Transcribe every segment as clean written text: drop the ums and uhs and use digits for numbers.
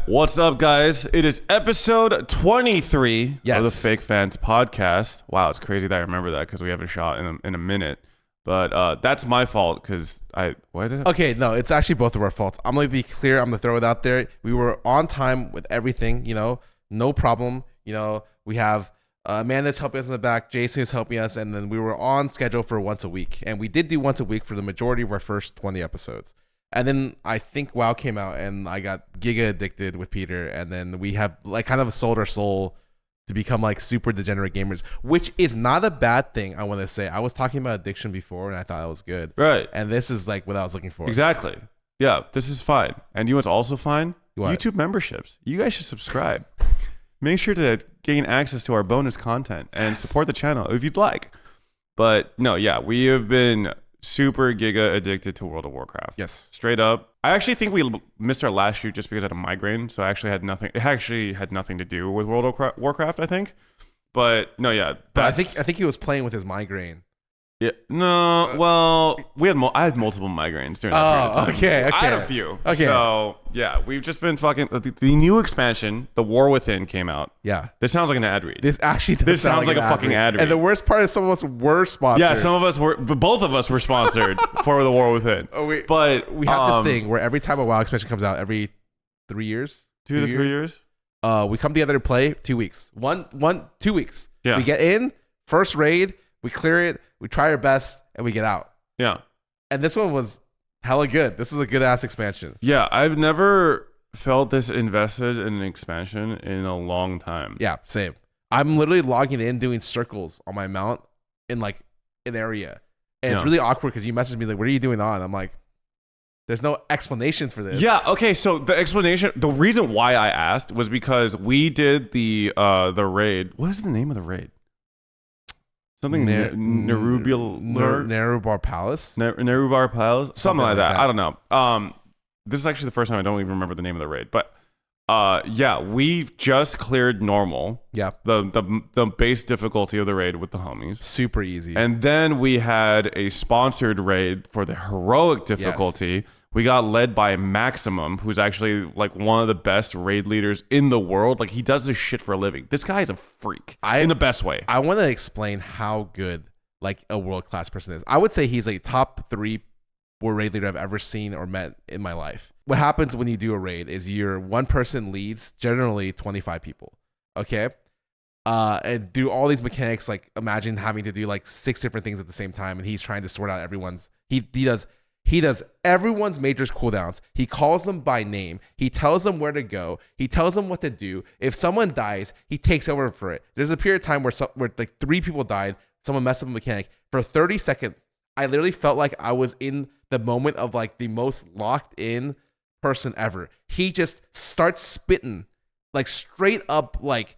What's up, guys? It is episode 23 of the Fake Fans podcast. Wow, it's crazy that I remember that because we haven't shot in a minute. But that's my fault because Okay, no, it's actually both of our faults. I'm going to be clear. I'm going to throw it out there. We were on time with everything, no problem. We have Amanda's helping us in the back. Jason is helping us. And then we were on schedule for once a week. And we did do once a week for the majority of our first 20 episodes. And then I think WoW came out and I got giga addicted with Peter. And then we have kind of sold our soul to become super degenerate gamers, which is not a bad thing. I want to say I was talking about addiction before and I thought that was good. Right. And this is what I was looking for. Exactly. Yeah, this is fine. And you know what's also fine? What? YouTube memberships. You guys should subscribe. Make sure to gain access to our bonus content and support the channel if you'd like. But no, yeah, we have been super giga addicted to World of Warcraft. Yes. Straight up. I actually think we missed our last shoot just because I had a migraine. So it actually had nothing to do with World of Warcraft, I think. But no, yeah. But I think he was playing with his migraine. Yeah. No. Well, I had multiple migraines during that period of time. Okay. I had a few. Okay. So yeah, we've just been fucking. The new expansion, The War Within, came out. Yeah. This sounds like an ad read. This actually sounds like a fucking ad read. And the worst part is some of us were sponsored. Yeah, some of us were, but both of us were sponsored for The War Within. But we have this thing where every time a WoW expansion comes out, every 3 years, 2 to 3 years, we come together to play 2 weeks. 2 weeks. Yeah. We get in first raid, we clear it, we try our best, and we get out. Yeah. And this one was hella good. This was a good ass expansion. Yeah, I've never felt this invested in an expansion in a long time. Yeah, same. I'm literally logging in, doing circles on my mount in an area. And it's really awkward because you message me what are you doing on? I'm like, there's no explanations for this. Yeah, okay, so the reason why I asked was because we did the raid. What is the name of the raid? Something Nerubar Palace? Nerubar Palace? Something like that. I don't know. This is actually the first time I don't even remember the name of the raid. But yeah, we've just cleared normal. Yeah. The base difficulty of the raid with the homies. Super easy. And then we had a sponsored raid for the heroic difficulty. Yes. We got led by Maximum, who's actually one of the best raid leaders in the world. He does this shit for a living. This guy is a freak in the best way. I want to explain how good a world-class person is. I would say he's a top 3 raid leader I've ever seen or met in my life. What happens when you do a raid is one person leads generally 25 people. Okay. And do all these mechanics, imagine having to do 6 different things at the same time. And he's trying to sort out everyone's, he does everyone's majors cooldowns. He calls them by name. He tells them where to go. He tells them what to do. If someone dies, he takes over for it. There's a period of time where 3 people died. Someone messed up a mechanic. For 30 seconds, I literally felt like I was in the moment of the most locked in person ever. He just starts spitting straight up bars.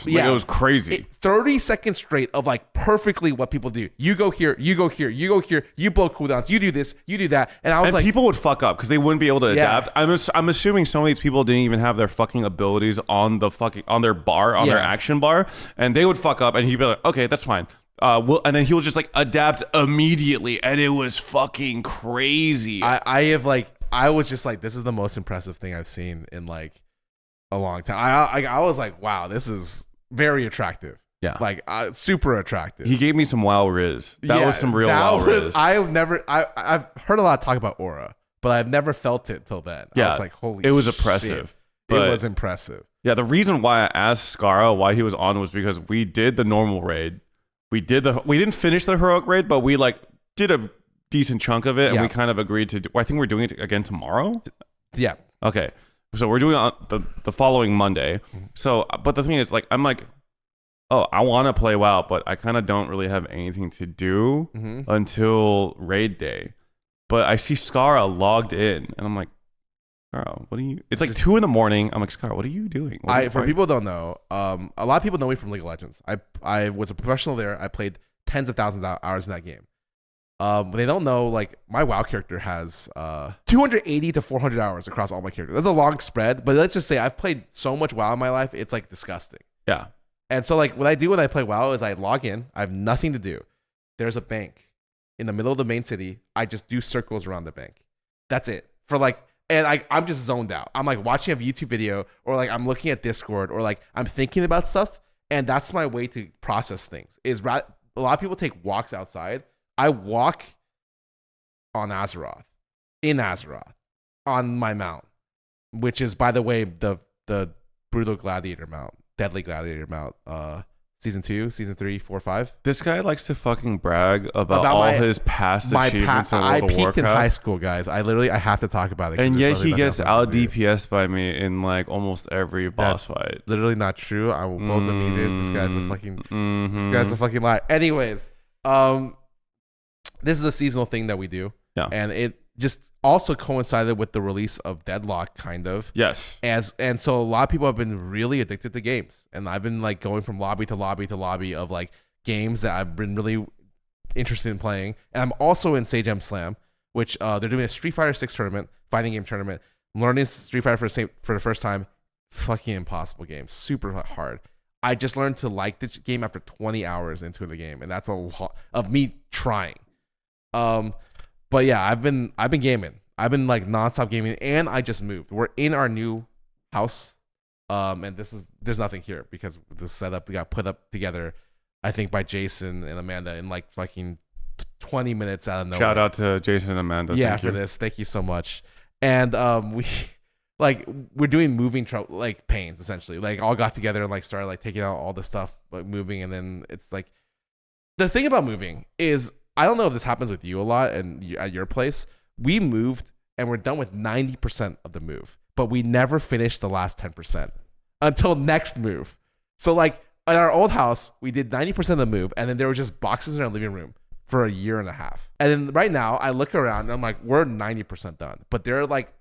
Yeah. It was crazy. 30 seconds straight of perfectly what people do. You go here, you go here, you go here, you blow cooldowns, you do this, you do that. And I was people would fuck up because they wouldn't be able to adapt. I'm assuming some of these people didn't even have their fucking abilities on their bar, on their action bar, and they would fuck up and he'd be like, okay, that's fine. And then he will just adapt immediately, and it was fucking crazy. I was just this is the most impressive thing I've seen in a long time. I was like, wow, this is very attractive. Yeah, super attractive. He gave me some WoW riz. That was some real WoW riz. I've heard a lot of talk about aura, but I've never felt it till then. Yeah, I was like, holy it was shit. oppressive. It was impressive. Yeah, the reason why I asked Scarra why he was on was because we did the normal raid. We didn't finish the heroic raid, but we did a decent chunk of it, and we kind of agreed to I think we're doing it again tomorrow. Yeah. Okay. So we're doing it on the following Monday. So, but the thing is, I'm oh, I want to play WoW, but I kind of don't really have anything to do until raid day. But I see Scarra logged in, and I'm like, Scarra, what are you? It's 2 a.m. I'm like, Scarra, what are you doing? For people who don't know, a lot of people know me from League of Legends. I was a professional there. I played tens of thousands of hours in that game. But they don't know, my WoW character has 280 to 400 hours across all my characters. That's a long spread, but let's just say I've played so much WoW in my life, it's disgusting. Yeah. And so what I do when I play WoW is I log in. I have nothing to do. There's a bank in the middle of the main city. I just do circles around the bank. That's it. For And I'm just zoned out. I'm like watching a YouTube video, or like I'm looking at Discord, or like I'm thinking about stuff. And that's my way to process things. A lot of people take walks outside. I walk on Azeroth, in Azeroth, on my mount, which is, by the way, the Brutal Gladiator mount, Deadly Gladiator mount. Season 2, Season 3, 4, 5. This guy likes to fucking brag about all his past achievements in World of Warcraft. I peaked in high school, guys. I have to talk about it. And yet he gets out DPS by me in like almost every boss fight. Literally not true. I will blow the meters. This guy's a fucking liar. Anyways, this is a seasonal thing that we do. Yeah. And it just also coincided with the release of Deadlock, kind of. Yes. And so a lot of people have been really addicted to games, and I've been like going from lobby to lobby to lobby of like games that I've been really interested in playing. And I'm also in Sage M Slam, which they're doing a Street Fighter 6 tournament, fighting game tournament. I'm learning Street Fighter for the first time. Fucking impossible game, super hard. I just learned to like the game after 20 hours into the game, and that's a lot of me trying. But yeah, I've been gaming. I've been like nonstop gaming, and I just moved. We're in our new house, and there's nothing here because the setup got put up together, I think, by Jason and Amanda in like fucking 20 minutes out of nowhere. Shout out to Jason and Amanda. Yeah, for this. Thank you so much. And we're doing moving pains essentially. Like all got together and like started like taking out all the stuff, like moving, and then it's like the thing about moving is, I don't know if this happens with you a lot and at your place. We moved and we're done with 90% of the move, but we never finished the last 10% until next move. So like in our old house, we did 90% of the move, and then there were just boxes in our living room for a year and a half. And then right now I look around and I'm like, we're 90% done, but there are like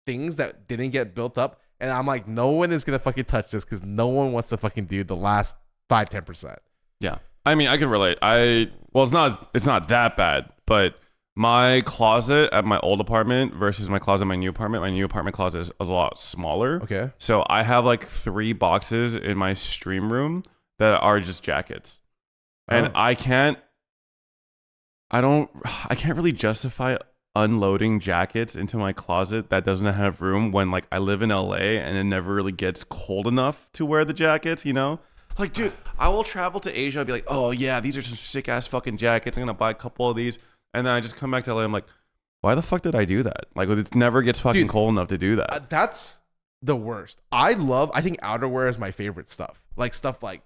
things that didn't get built up, and I'm like, no one is gonna fucking touch this because no one wants to fucking do the last 5-10%. Yeah. I mean, I can relate. It's not that bad, but my closet at my old apartment versus my closet in my new apartment closet is a lot smaller. Okay. So I have like 3 boxes in my stream room that are just jackets. And I can't really justify unloading jackets into my closet that doesn't have room when like I live in LA and it never really gets cold enough to wear the jackets, you know? Like, dude, I will travel to Asia. I'll be like, oh, yeah, these are some sick-ass fucking jackets. I'm going to buy a couple of these. And then I just come back to LA. I'm like, why the fuck did I do that? Like, it never gets fucking cold enough to do that. That's the worst. I think outerwear is my favorite stuff. Like, stuff like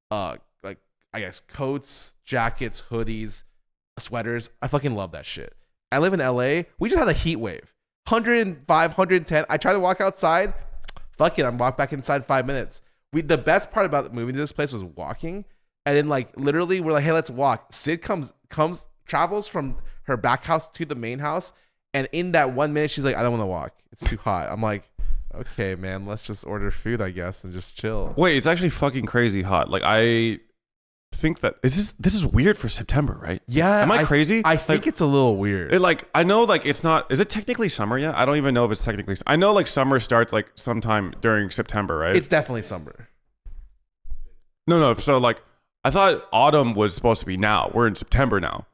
I guess, coats, jackets, hoodies, sweaters. I fucking love that shit. I live in LA. We just had a heat wave. 105, 110. I try to walk outside. Fuck it. I'm walk back inside 5 minutes. The best part about moving to this place was walking, and then like literally we're like, hey, let's walk. Sid travels from her back house to the main house, and in that 1 minute she's like, I don't want to walk. It's too hot. I'm like, okay, man, let's just order food, I guess, and just chill. Wait, it's actually fucking crazy hot. Like I think that this is weird for September, right? Yeah. Am I crazy? I think it's a little weird. I know like it's not. Is it technically summer yet? I don't even know if it's technically. I know like summer starts like sometime during September, right? It's definitely summer. No. So like I thought autumn was supposed to be now. We're in September now.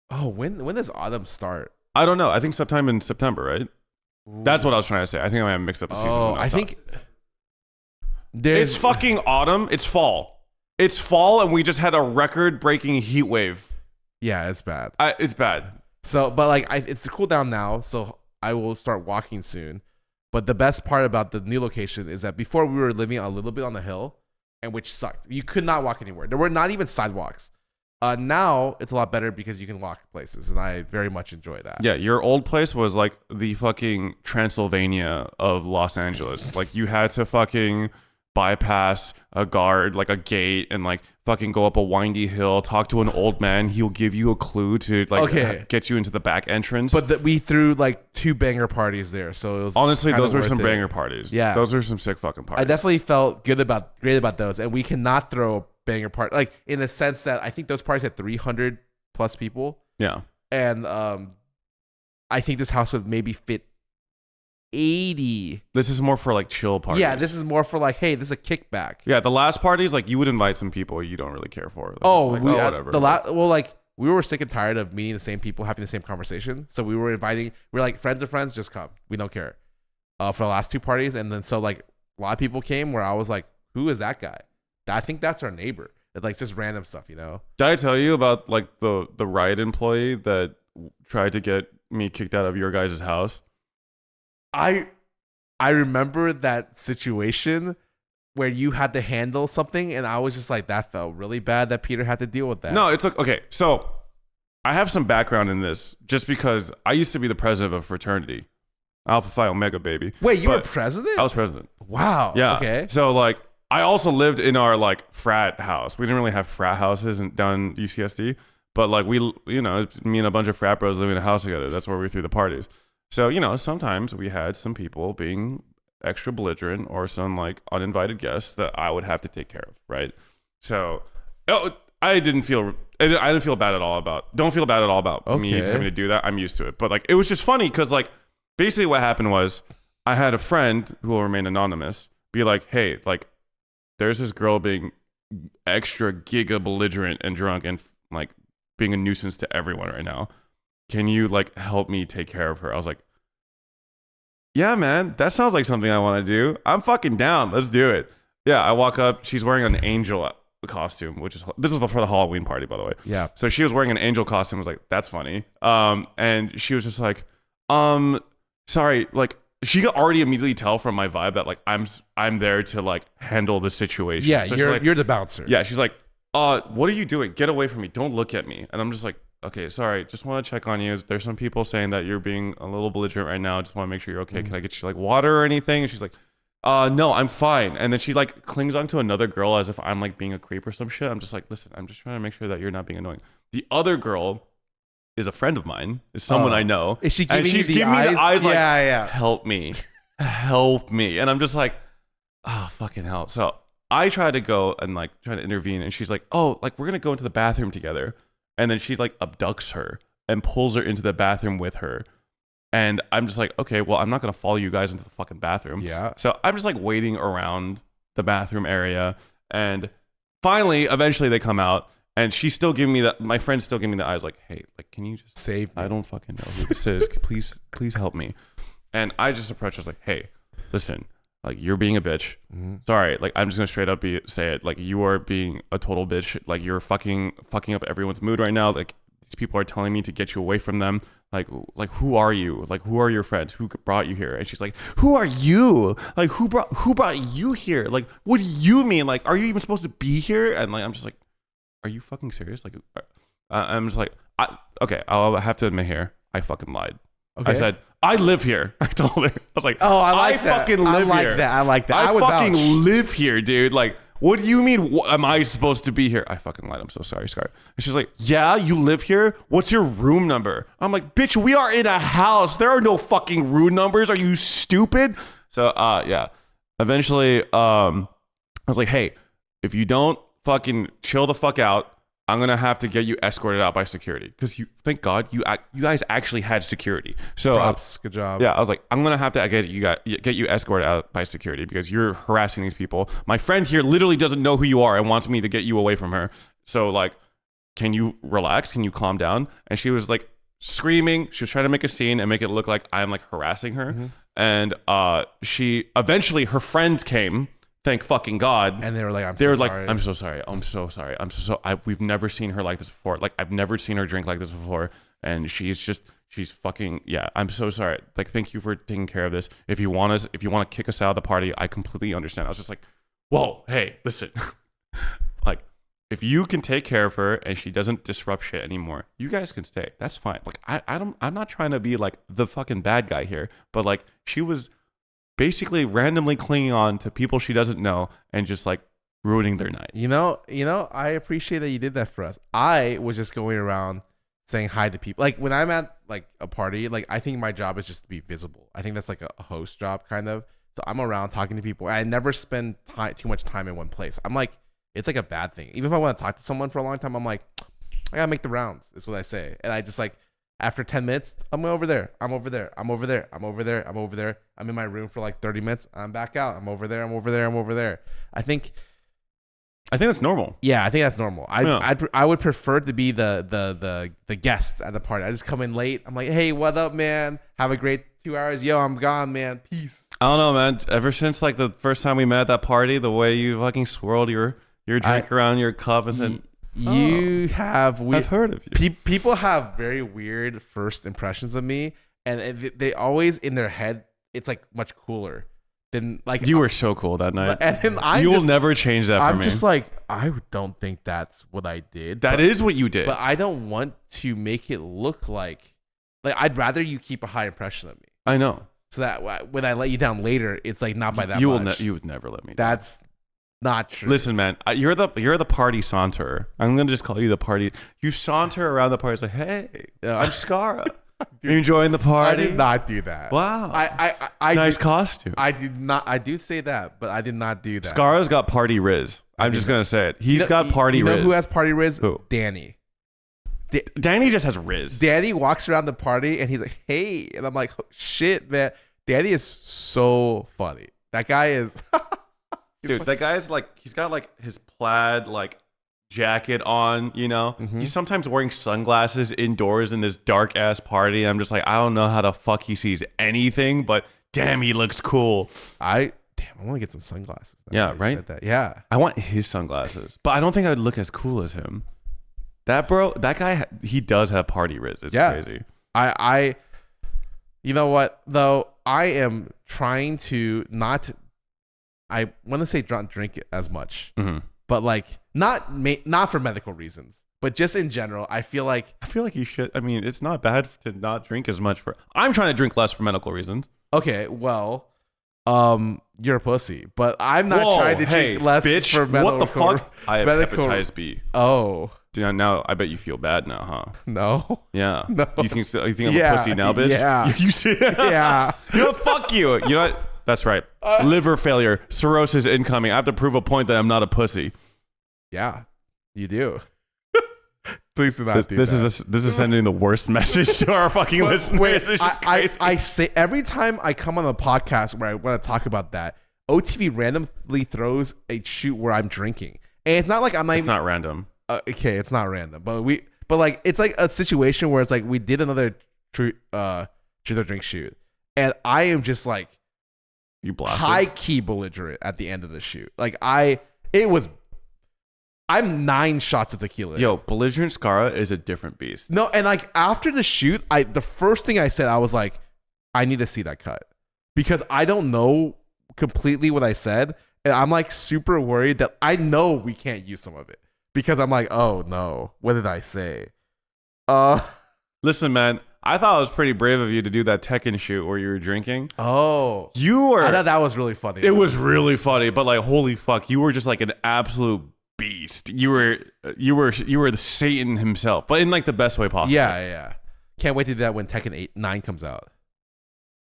Oh, when does autumn start? I don't know. I think sometime in September, right? Ooh. That's what I was trying to say. I think I might have mixed up the seasons. Oh, I think it's fucking autumn. It's fall. It's fall, and we just had a record-breaking heat wave. Yeah, it's bad. It's bad. So, but like, it's cool down now, so I will start walking soon. But the best part about the new location is that before we were living a little bit on the hill, and which sucked. You could not walk anywhere. There were not even sidewalks. Now it's a lot better because you can walk places, and I very much enjoy that. Yeah, your old place was like the fucking Transylvania of Los Angeles. Like you had to fucking bypass a guard, like a gate, and like fucking go up a windy hill, talk to an old man. He'll give you a clue to like get you into the back entrance. But we threw like 2 banger parties there, so it was honestly those were some banger parties. Yeah, those were some sick fucking parties. I definitely felt great about those, and we cannot throw a banger party like in the sense that I think those parties had 300 plus people. Yeah, and I think this house would maybe fit 80. This is more for like chill parties. Yeah, this is more for like, hey, this is a kickback. Yeah, the last parties, like you would invite some people you don't really care for. Like, whatever. We were sick and tired of meeting the same people, having the same conversation. So we were like, friends of friends, just come. We don't care. for the last 2 parties, and then so like a lot of people came where I was like, who is that guy? I think that's our neighbor. It's like just random stuff, you know. Did I tell you about like the riot employee that tried to get me kicked out of your guys' house? I remember that situation where you had to handle something, and I was just like, that felt really bad that Peter had to deal with that. No, it's like, okay, so I have some background in this just because I used to be the president of a fraternity. Alpha Phi Omega, baby. Wait, you were president? I was president. Wow. Yeah. Okay. So like, I also lived in our like frat house. We didn't really have frat houses down UCSD, but like me and a bunch of frat bros living in a house together. That's where we threw the parties. So, sometimes we had some people being extra belligerent or some like uninvited guests that I would have to take care of, right? So, I didn't feel bad at all about. Don't feel bad at all about me having to do that. I'm used to it. But like, it was just funny because like, basically what happened was I had a friend who will remain anonymous be like, hey, like, there's this girl being extra giga belligerent and drunk and like being a nuisance to everyone right now. Can you like help me take care of her? I was like, yeah, man, that sounds like something I want to do. I'm fucking down. Let's do it. Yeah, I walk up. She's wearing an angel costume, this is for the Halloween party, by the way. Yeah. So she was wearing an angel costume. I was like, that's funny. And she was just like, sorry, like she could already immediately tell from my vibe that like I'm there to like handle the situation. Yeah, so you're the bouncer. Yeah, she's like, what are you doing? Get away from me. Don't look at me. And I'm just like, okay, sorry. Just want to check on you. There's some people saying that you're being a little belligerent right now. Just want to make sure you're okay. Can I get you like water or anything? And she's like, no, I'm fine. And then she like clings onto another girl as if I'm like being a creep or some shit. I'm just like, listen, I'm just trying to make sure that you're not being annoying. The other girl is a friend of mine, is someone I know. Is she giving she's you the giving me the eyes like, yeah. help me. Help me. And I'm just like, oh, fucking hell. So I try to go and like try to intervene. And she's like, oh, like we're going to go into the bathroom together. And then she like abducts her and pulls her into the bathroom with her. And I'm just like, okay, well, I'm not going to follow you guys into the fucking bathroom. Yeah. So I'm just like waiting around the bathroom area. And finally, eventually they come out. And she's still giving me that. My friend's still giving me the eyes like, hey, like, can you just save me? I don't fucking know who this is. Please help me. And I just approached her, I was like, hey, listen, like you're being a bitch. Mm-hmm. Sorry, like I'm just gonna straight up say it. Like you are being a total bitch. Like you're fucking up everyone's mood right now. Like these people are telling me to get you away from them. Like who are you? Like who are your friends? Who brought you here? And she's like, who are you? Like who brought you here? Like what do you mean? Like are you even supposed to be here? And like I'm just like, are you fucking serious? Like I'm just like, okay, I'll have to admit here, I fucking lied. Okay. I said, I live here. I told her. I was like, oh, I fucking live here. I like that. I fucking live here, dude. Like, what do you mean? Am I supposed to be here? I fucking lied. I'm so sorry, Scar. And she's like, yeah, you live here? What's your room number? I'm like, bitch, we are in a house. There are no fucking room numbers. Are you stupid? So, yeah. Eventually, I was like, hey, if you don't fucking chill the fuck out, I'm gonna have to get you escorted out by security because thank God you guys actually had security. So props, good job. Yeah, I was like, I'm gonna have to get you escorted out by security because you're harassing these people. My friend here literally doesn't know who you are and wants me to get you away from her. So like, can you relax? Can you calm down? And she was like screaming. She was trying to make a scene and make it look like I'm like harassing her. Mm-hmm. And she eventually her friends came. Thank fucking God. And they were like, I'm so sorry. We've never seen her like this before. Like, I've never seen her drink like this before. And she's fucking, yeah, I'm so sorry. Like, thank you for taking care of this. If you want to kick us out of the party, I completely understand. I was just like, whoa, hey, listen. Like, if you can take care of her and she doesn't disrupt shit anymore, you guys can stay. That's fine. Like, I'm not trying to be like the fucking bad guy here, but like, she was basically randomly clinging on to people she doesn't know and just like ruining their night. You know, I appreciate that you did that for us. I was just going around saying hi to people. Like when I'm at like a party, like I think my job is just to be visible. I think that's like a host job kind of. So I'm around talking to people. I never spend too much time in one place. I'm like, it's like a bad thing. Even if I want to talk to someone for a long time, I'm like, I gotta make the rounds. Is what I say. And I just like, after 10 minutes, I'm over there. I'm over there. I'm in my room for like 30 minutes. I'm back out. I'm over there. I think that's normal. Yeah, I think that's normal. I would prefer to be the guest at the party. I just come in late. I'm like, hey, what up, man? Have a great 2 hours. Yo, I'm gone, man. Peace. I don't know, man. Ever since like the first time we met at that party, the way you fucking swirled your drink around your cup and said, I've heard of you. People have very weird first impressions of me, and they always in their head it's like much cooler than like you were so cool that night. And then you'll never change that for me. I'm just like, I don't think that's what I did. That is what you did. But I don't want to make it look like I'd rather you keep a high impression of me. I know. So that when I let you down later, it's like not by that much. You would never let me down. That's not true. Listen, man, you're the party saunterer. I'm gonna just call you the party. You saunter around the party. It's like, hey, I'm Scarra. Dude, you enjoying the party? I did not do that. Wow. I nice costume. I did not. I do say that, but I did not do that. Scarra's got party riz. I'm just gonna say it. He's got party riz. You know who has party riz? Who? Danny. Danny just has riz. Danny walks around the party and he's like, hey, and I'm like, oh, shit, man. Danny is so funny. That guy is. Dude, that guy's like, he's got like his plaid like jacket on, you know. Mm-hmm. He's sometimes wearing sunglasses indoors in this dark ass party. I'm just like, I don't know how the fuck he sees anything, but damn, he looks cool. I want to get some sunglasses. Yeah, right. Yeah, I want his sunglasses, but I don't think I would look as cool as him. That guy, he does have party riz. It's crazy. I, you know what though? I am trying to not. I want to say don't drink as much, but like not for medical reasons, but just in general. I feel like you should. I mean, it's not bad to not drink as much for. I'm trying to drink less for medical reasons. Okay, well, you're a pussy, but I'm not trying to drink less bitch, for medical. What the fuck? I have hepatitis B. Oh. Now I bet you feel bad now, huh? No. Yeah. No. Do you think I'm a pussy now, bitch? Yeah. You see? Yeah. You know, fuck you. You know what? That's right. Liver failure, cirrhosis incoming. I have to prove a point that I'm not a pussy. Yeah, you do. Please do not do this that. This is sending the worst message to our fucking listeners. Wait, it's just crazy. I say every time I come on a podcast where I want to talk about that, OTV randomly throws a shoot where I'm drinking, and it's not like I'm not. It's not random. Okay, it's not random, but like it's like a situation where it's like we did another truth or drink shoot, and I am just like you blasted. High key belligerent at the end of the shoot. Like I'm 9 shots of tequila. Yo, belligerent Scarra is a different beast. No, and like after the shoot, the first thing I said, I was like, I need to see that cut because I don't know completely what I said, and I'm like super worried that I know we can't use some of it. Because I'm like, oh no, what did I say? Listen, man, I thought it was pretty brave of you to do that Tekken shoot where you were drinking. Oh, I thought that was really funny. It was really funny, but like, holy fuck, you were just like an absolute beast. You were the Satan himself, but in like the best way possible. Yeah. Can't wait to do that when Tekken 9 comes out.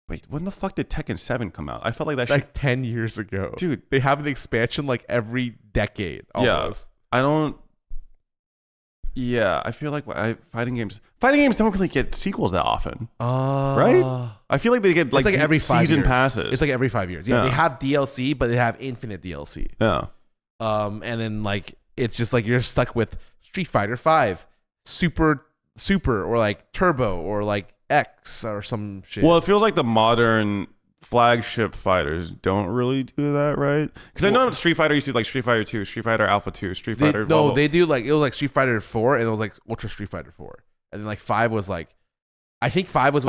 Wait, when the fuck did Tekken 7 come out? I felt like that like 10 years ago, dude. They have an expansion like every decade. Almost. Yeah. I don't. Yeah, I feel like fighting games don't really get sequels that often, right? I feel like they get like every 5 season years. passes. It's like every 5 years. Yeah, they have DLC, but they have infinite DLC. Yeah. And then like it's just like you're stuck with Street Fighter 5, Super, or like Turbo, or like X, or some shit. Well, it feels like the modern flagship fighters don't really do that, right? Because I know Street Fighter used to like Street Fighter 2, Street Fighter Alpha 2, Street Fighter. They do like it was like Street Fighter 4, and it was like Ultra Street Fighter 4, and then like 5 was like, I think 5 was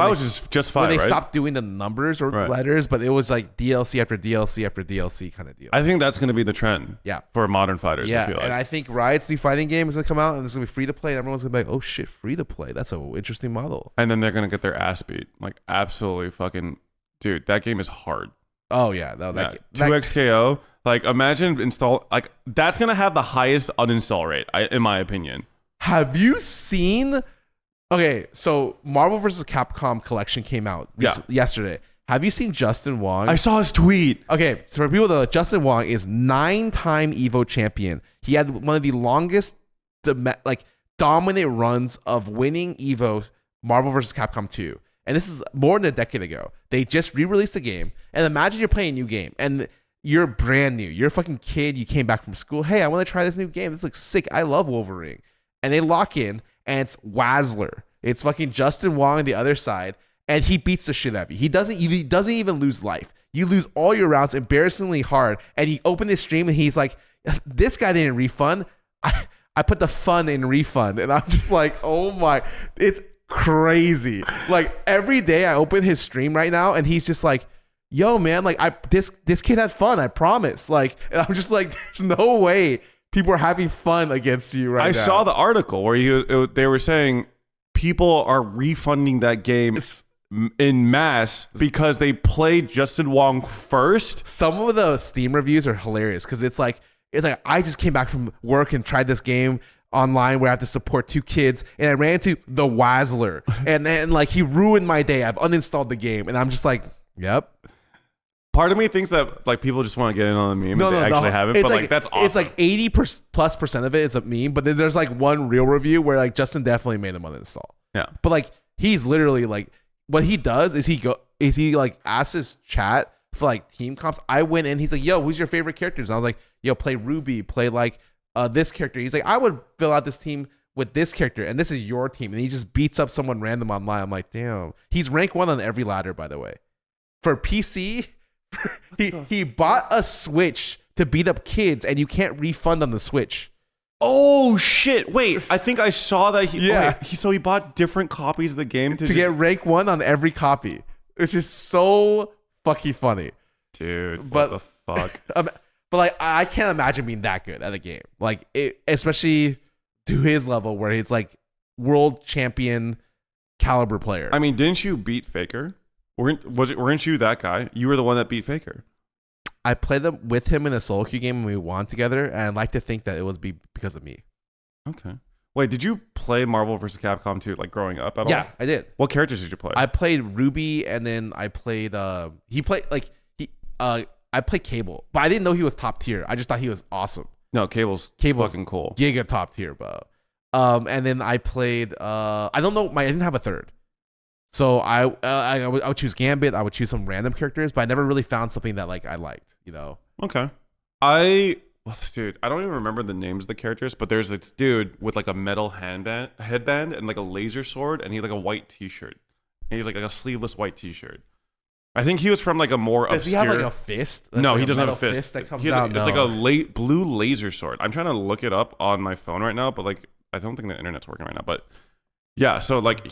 just 5 when they right? stopped doing the numbers or letters, but it was like DLC after DLC after DLC kind of deal. I think that's going to be the trend. Yeah, for modern fighters. Yeah, I feel like. And I think Riot's new fighting game is gonna come out, and it's gonna be free to play. And everyone's gonna be like, "Oh shit, free to play? That's an interesting model." And then they're gonna get their ass beat, like absolutely fucking, dude. That game is hard. Oh yeah, no, 2xKO. Like imagine install like that's gonna have the highest uninstall rate, in my opinion. Have you seen? Okay, so Marvel vs. Capcom collection came out yesterday. Have you seen Justin Wong? I saw his tweet. Okay, so for people that know, Justin Wong is 9-time Evo champion. He had one of the longest dominant runs of winning Evo Marvel vs. Capcom 2. And this is more than a decade ago. They just re-released the game. And imagine you're playing a new game and you're brand new. You're a fucking kid. You came back from school. Hey, I want to try this new game. This looks sick. I love Wolverine. And they lock in and it's Wazzler. It's fucking Justin Wong on the other side. and he beats the shit out of you. He doesn't even lose life. You lose all your rounds embarrassingly hard, and he opened his stream and he's like, this guy didn't refund. I put the fun in refund, and I'm just like, oh my, it's crazy. Like every day I open his stream right now, and he's just like, yo man, like this kid had fun, I promise. Like, and I'm just like, there's no way people are having fun against you right now. I saw the article where they were saying people are refunding that game in mass because they played Justin Wong first. Some of the Steam reviews are hilarious because it's like I just came back from work and tried this game online where I have to support 2 kids, and I ran into the Wazzler, and then like he ruined my day. I've uninstalled the game, and I'm just like, yep. Part of me thinks that like people just want to get in on the meme and they actually have it, but like that's awesome. It's like 80+% of it is a meme, but then there's like one real review where like Justin definitely made him uninstall. Yeah, but like he's literally like, what he does is he like asks his chat for like team comps. I went in, he's like, yo, who's your favorite characters? And I was like, yo, play Ruby, play like this character. He's like, I would fill out this team with this character, and this is your team. And he just beats up someone random online. I'm like, damn. He's rank 1 on every ladder, by the way. For PC, he bought a Switch to beat up kids, and you can't refund on the Switch. Oh shit! Wait, I think I saw that. Yeah. So he bought different copies of the game to get rank 1 on every copy. It's just so fucking funny, dude. But what the fuck? But like, I can't imagine being that good at a game. Like, especially to his level, where he's like world champion caliber player. I mean, didn't you beat Faker? Weren't you that guy? You were the one that beat Faker. I played them with him in a solo queue game and we won together, and I'd like to think that it was because of me. Okay. Wait, did you play Marvel vs. Capcom 2 like growing up at all? Yeah, I did. What characters did you play? I played Ruby, and then I played I played Cable, but I didn't know he was top tier. I just thought he was awesome. No, Cable's fucking cool. Giga top tier, bro. And then I played I don't know, I didn't have a third. So I would choose Gambit. I would choose some random characters, but I never really found something that like I liked, you know. Okay. Dude, I don't even remember the names of the characters, but there's this dude with like a metal headband and like a laser sword, and he had like a white t-shirt. And he's like a sleeveless white t-shirt. I think he was from like a more Does obscure... he have like a fist? No, like he doesn't have a fist. That comes out. It's like a blue laser sword. I'm trying to look it up on my phone right now, but like I don't think the internet's working right now. But yeah, so like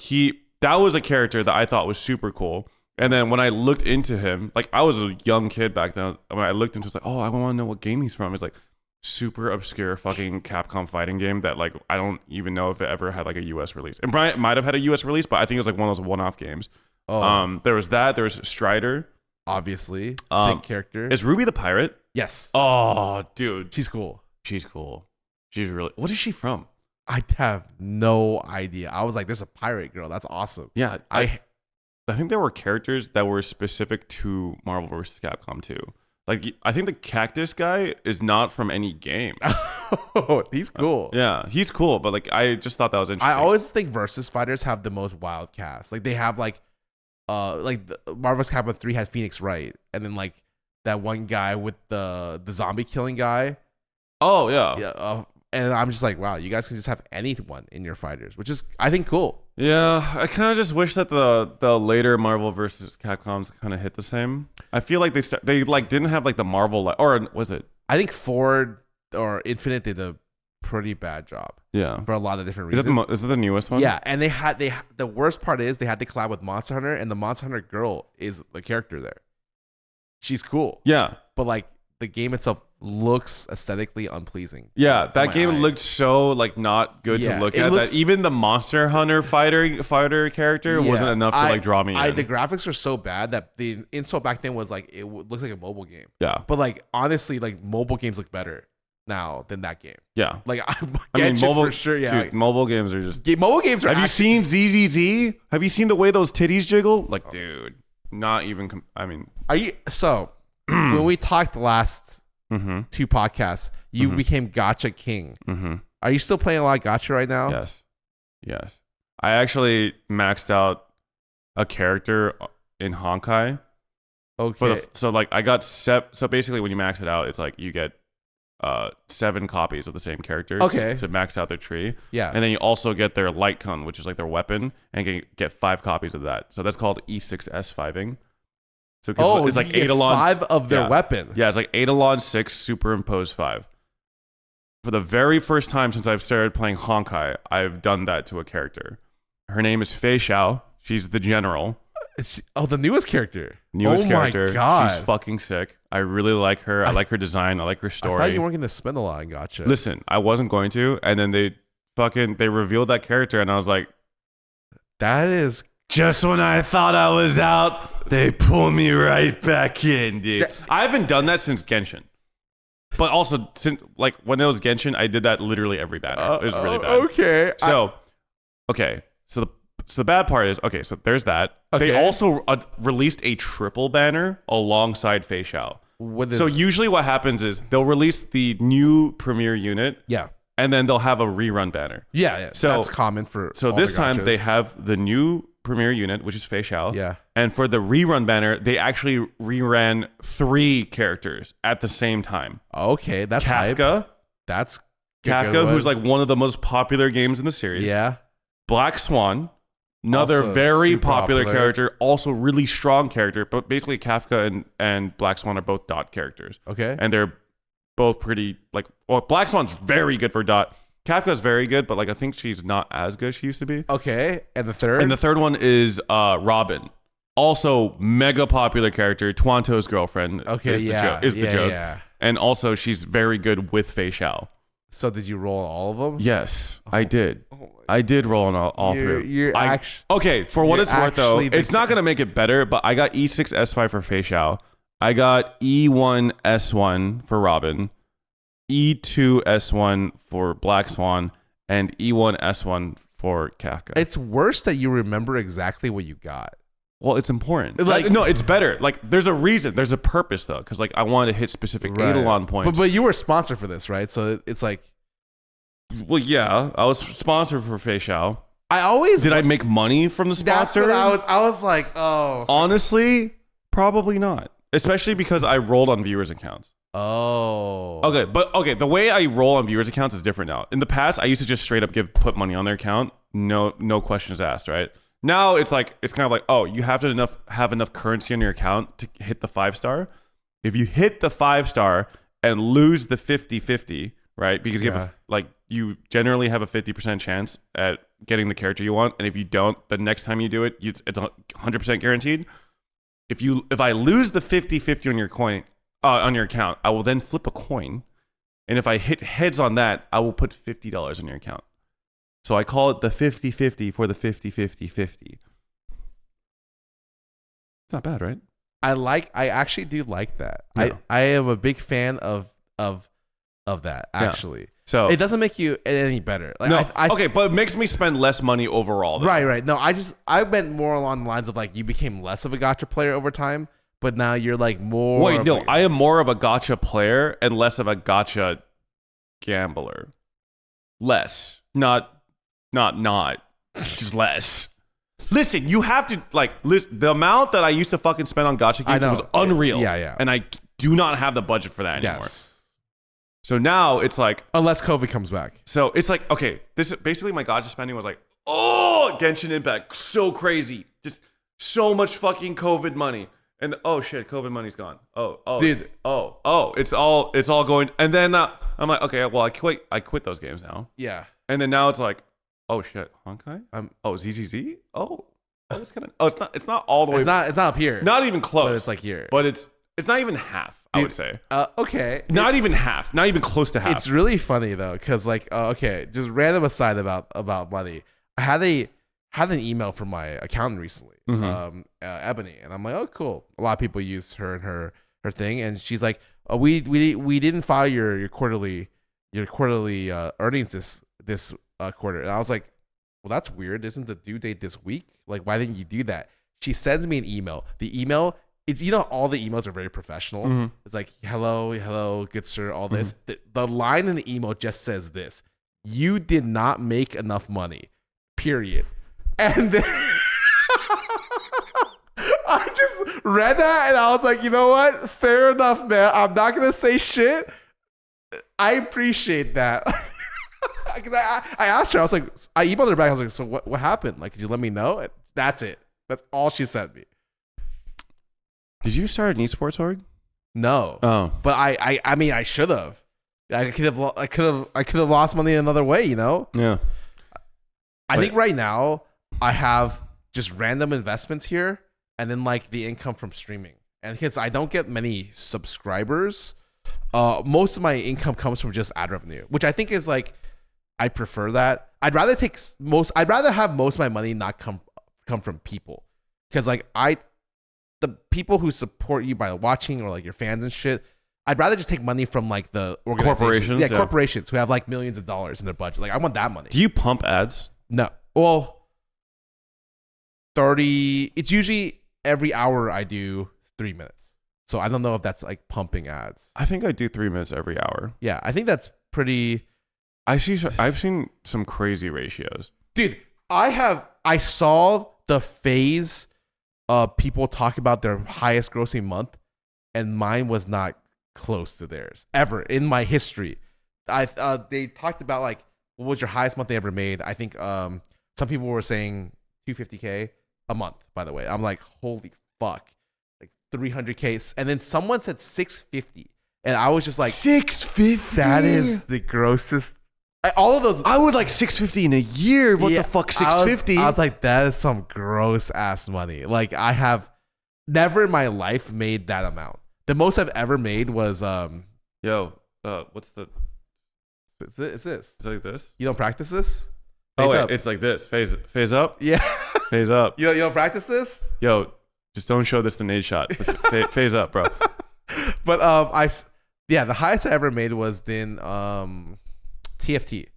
that was a character that I thought was super cool. And then when I looked into him, like I was a young kid back then. When I looked into it, I was like, oh, I want to know what game he's from. It's like super obscure fucking Capcom fighting game that like I don't even know if it ever had like a US release. And Brian might have had a US release, but I think it was like one of those one-off games. Oh. There was that. There was Strider. Obviously. Sick character. Is Ruby the pirate? Yes. Oh, dude. She's cool. She's cool. She's really... What is she from? I have no idea. I was like, there's a pirate girl. That's awesome. Yeah. I think there were characters that were specific to Marvel vs. Capcom 2. Like, I think the cactus guy is not from any game. Oh, he's cool. Yeah, he's cool, but like, I just thought that was interesting. I always think versus fighters have the most wild cast. Like, they have like the Marvel vs. Capcom 3 had Phoenix Wright, and then like that one guy with the zombie killing guy. Oh yeah. Yeah. And I'm just like, wow, you guys can just have anyone in your fighters, which is, I think, cool. Yeah, I kind of just wish that the later Marvel versus Capcoms kind of hit the same. I feel like they like didn't have like the Marvel or was it? I think Ford or Infinite did a pretty bad job. Yeah, for a lot of different reasons. Is that the newest one? Yeah, and the worst part is they had to collab with Monster Hunter, and the Monster Hunter girl is the character there. She's cool. Yeah, but like the game itself looks aesthetically unpleasing. Yeah, that game looked so like not good to look at. That even the Monster Hunter fighter character wasn't enough to like draw me in. The graphics are so bad that the install back then was like it looks like a mobile game. Yeah, but like honestly, like mobile games look better now than that game. Yeah, like I mean, mobile for sure. Yeah, dude, like, mobile games are just mobile games are. Have you seen ZZZ? Have you seen the way those titties jiggle? Like, dude, not even. I mean, are you so? When we talked last 2 podcasts, you became Gacha King. Are you still playing a lot of Gacha right now? Yes. I actually maxed out a character in Honkai. Okay. So like I got so basically when you max it out, it's like you get 7 copies of the same character to max out their tree. Yeah. And then you also get their light cone, which is like their weapon, and get 5 copies of that. So that's called E6S5ing. So it's like Eidolon 5 of their weapon. Yeah, it's like Eidolon 6 superimposed 5. For the very first time since I've started playing Honkai, I've done that to a character. Her name is Fei Xiao. She's the general. The newest character. Character. My God. She's fucking sick. I really like her. I like her design. I like her story. I thought you weren't going to spend a lot on gacha. Listen, I wasn't going to, and then they revealed that character, and I was like, that is just when I thought I was out, they pull me right back in, dude. I haven't done that since Genshin. But also, since like when it was Genshin, I did that literally every banner. It was really bad. Okay. So the bad part is, so there's that. Okay. They also released a triple banner alongside Fei Xiao. So usually what happens is they'll release the new premiere unit. Yeah. And then they'll have a rerun banner. Yeah. So that's common for. So this time they have the new premiere unit, which is Fei Xiao. Yeah. And for the rerun banner, they actually reran 3 characters at the same time. Okay, that's Kafka. Hype. That's Kafka, who's like one of the most popular games in the series. Yeah. Black Swan, another Also very super popular popular character, also really strong character. But basically, Kafka and Black Swan are both dot characters. Okay. And they're both pretty Black Swan's very good for dot. Kafka's very good, but like I think she's not as good as she used to be. Okay, and the third? And the third one is Robin. Also mega popular character, Tuanto's girlfriend. Okay, is the joke. Yeah. And also she's very good with Fei Xiao. So did you roll all of them? Yes, I did. I did roll on all 3. Okay, for what it's worth though, it's not gonna make it better, but I got E6S5 for Fei Xiao. I got E1S1 for Robin. E2S1 for Black Swan, and E1S1 for Kafka. It's worse that you remember exactly what you got. Well, it's important. No, it's better. Like, there's a reason. There's a purpose, though, because like I wanted to hit specific Eidolon points. But you were sponsored for this, right? So it's like, well, yeah, I was sponsored for Fei Xiao. Did I make money from the sponsor? That's what I was like, oh. Honestly, probably not. Especially because I rolled on viewers' accounts. Oh. Okay, the way I roll on viewers' accounts is different now. In the past, I used to just straight up put money on their account, no questions asked, right? Now it's kind of like, oh, you have to have enough currency on your account to hit the 5-star. If you hit the 5-star and lose the 50-50, right? Because you generally have a 50% chance at getting the character you want, and if you don't, the next time you do it, it's 100% guaranteed. If I lose the 50-50 on your coin, on your account, I will then flip a coin, and if I hit heads on that, I will put $50 on your account. So I call it the 50-50 for the 50-50-50. It's not bad, right? I actually do like that. Yeah. I am a big fan of that actually. Yeah. So it doesn't make you any better. Like, no, but it makes me spend less money overall. Right. No, I meant more along the lines of like you became less of a gacha player over time, but now you're like more. Wait, no, I am more of a gacha player and less of a gacha gambler. Less, not, just less. Listen, you have to the amount that I used to fucking spend on gacha games was unreal. Yeah. And I do not have the budget for that anymore. Yes. So now it's like, unless COVID comes back. So it's like, okay, this is basically my gacha spending was like, oh, Genshin Impact, so crazy, just so much fucking COVID money, and oh shit, COVID money's gone. Oh, dude, it's all going, and then I'm like, okay, well I quit those games now. Yeah. And then now it's like, oh shit, Honkai, ZZZ, it's not all the way. It's not up here. Not even close. But it's like here. But it's not even half. Dude, I would say. Okay. Not even half. Not even close to half. It's really funny though, because just random aside about money. I had an email from my accountant recently, Ebony, and I'm like, oh cool. A lot of people use her and her thing, and she's like, oh, we didn't file your quarterly earnings this quarter, and I was like, well, that's weird. Isn't the due date this week? Like, why didn't you do that? She sends me an email. The email, it's, all the emails are very professional. Mm-hmm. It's like, hello, good sir, all this. The line in the email just says this: you did not make enough money, period. And then I just read that and I was like, you know what? Fair enough, man. I'm not going to say shit. I appreciate that. 'Cause I asked her, I was like, I emailed her back. I was like, so what happened? Like, could you let me know? And that's it. That's all she sent me. Did you start an esports org? No. Oh, But I mean, I should have. I could have lost money another way, you know? yeah. I think right now I have just random investments here and then like the income from streaming. And since I don't get many subscribers, most of my income comes from just ad revenue, which I think is like, I prefer that. I'd rather have most of my money not come from people. Because like the people who support you by watching or like your fans and shit, I'd rather just take money from like the Corporations. Yeah, corporations who have like millions of dollars in their budget. Like I want that money. Do you pump ads? No. Well, 30. It's usually every hour I do 3 minutes. So I don't know if that's like pumping ads. I think I do 3 minutes every hour. Yeah, I think that's pretty. I've seen some crazy ratios. Dude, I saw the phase of people talk about their highest grossing month, and mine was not close to theirs ever in my history. They talked about like, what was your highest month they ever made? I think some people were saying 250K a month, by the way. I'm like, holy fuck. Like 300K. And then someone said 650. And I was just like, 650? that is the grossest. All of those. I would like 650 in a year. What the fuck, 650? I was like, that is some gross ass money. Like I have never in my life made that amount. The most I've ever made was what's the... It's this. Is it like this? You don't practice this? Oh, wait, it's like this. Phase up? Yeah. Phase up. You don't practice this? Yo, just don't show this to Nate Shot. Phase up, bro. But the highest I ever made was then TFT.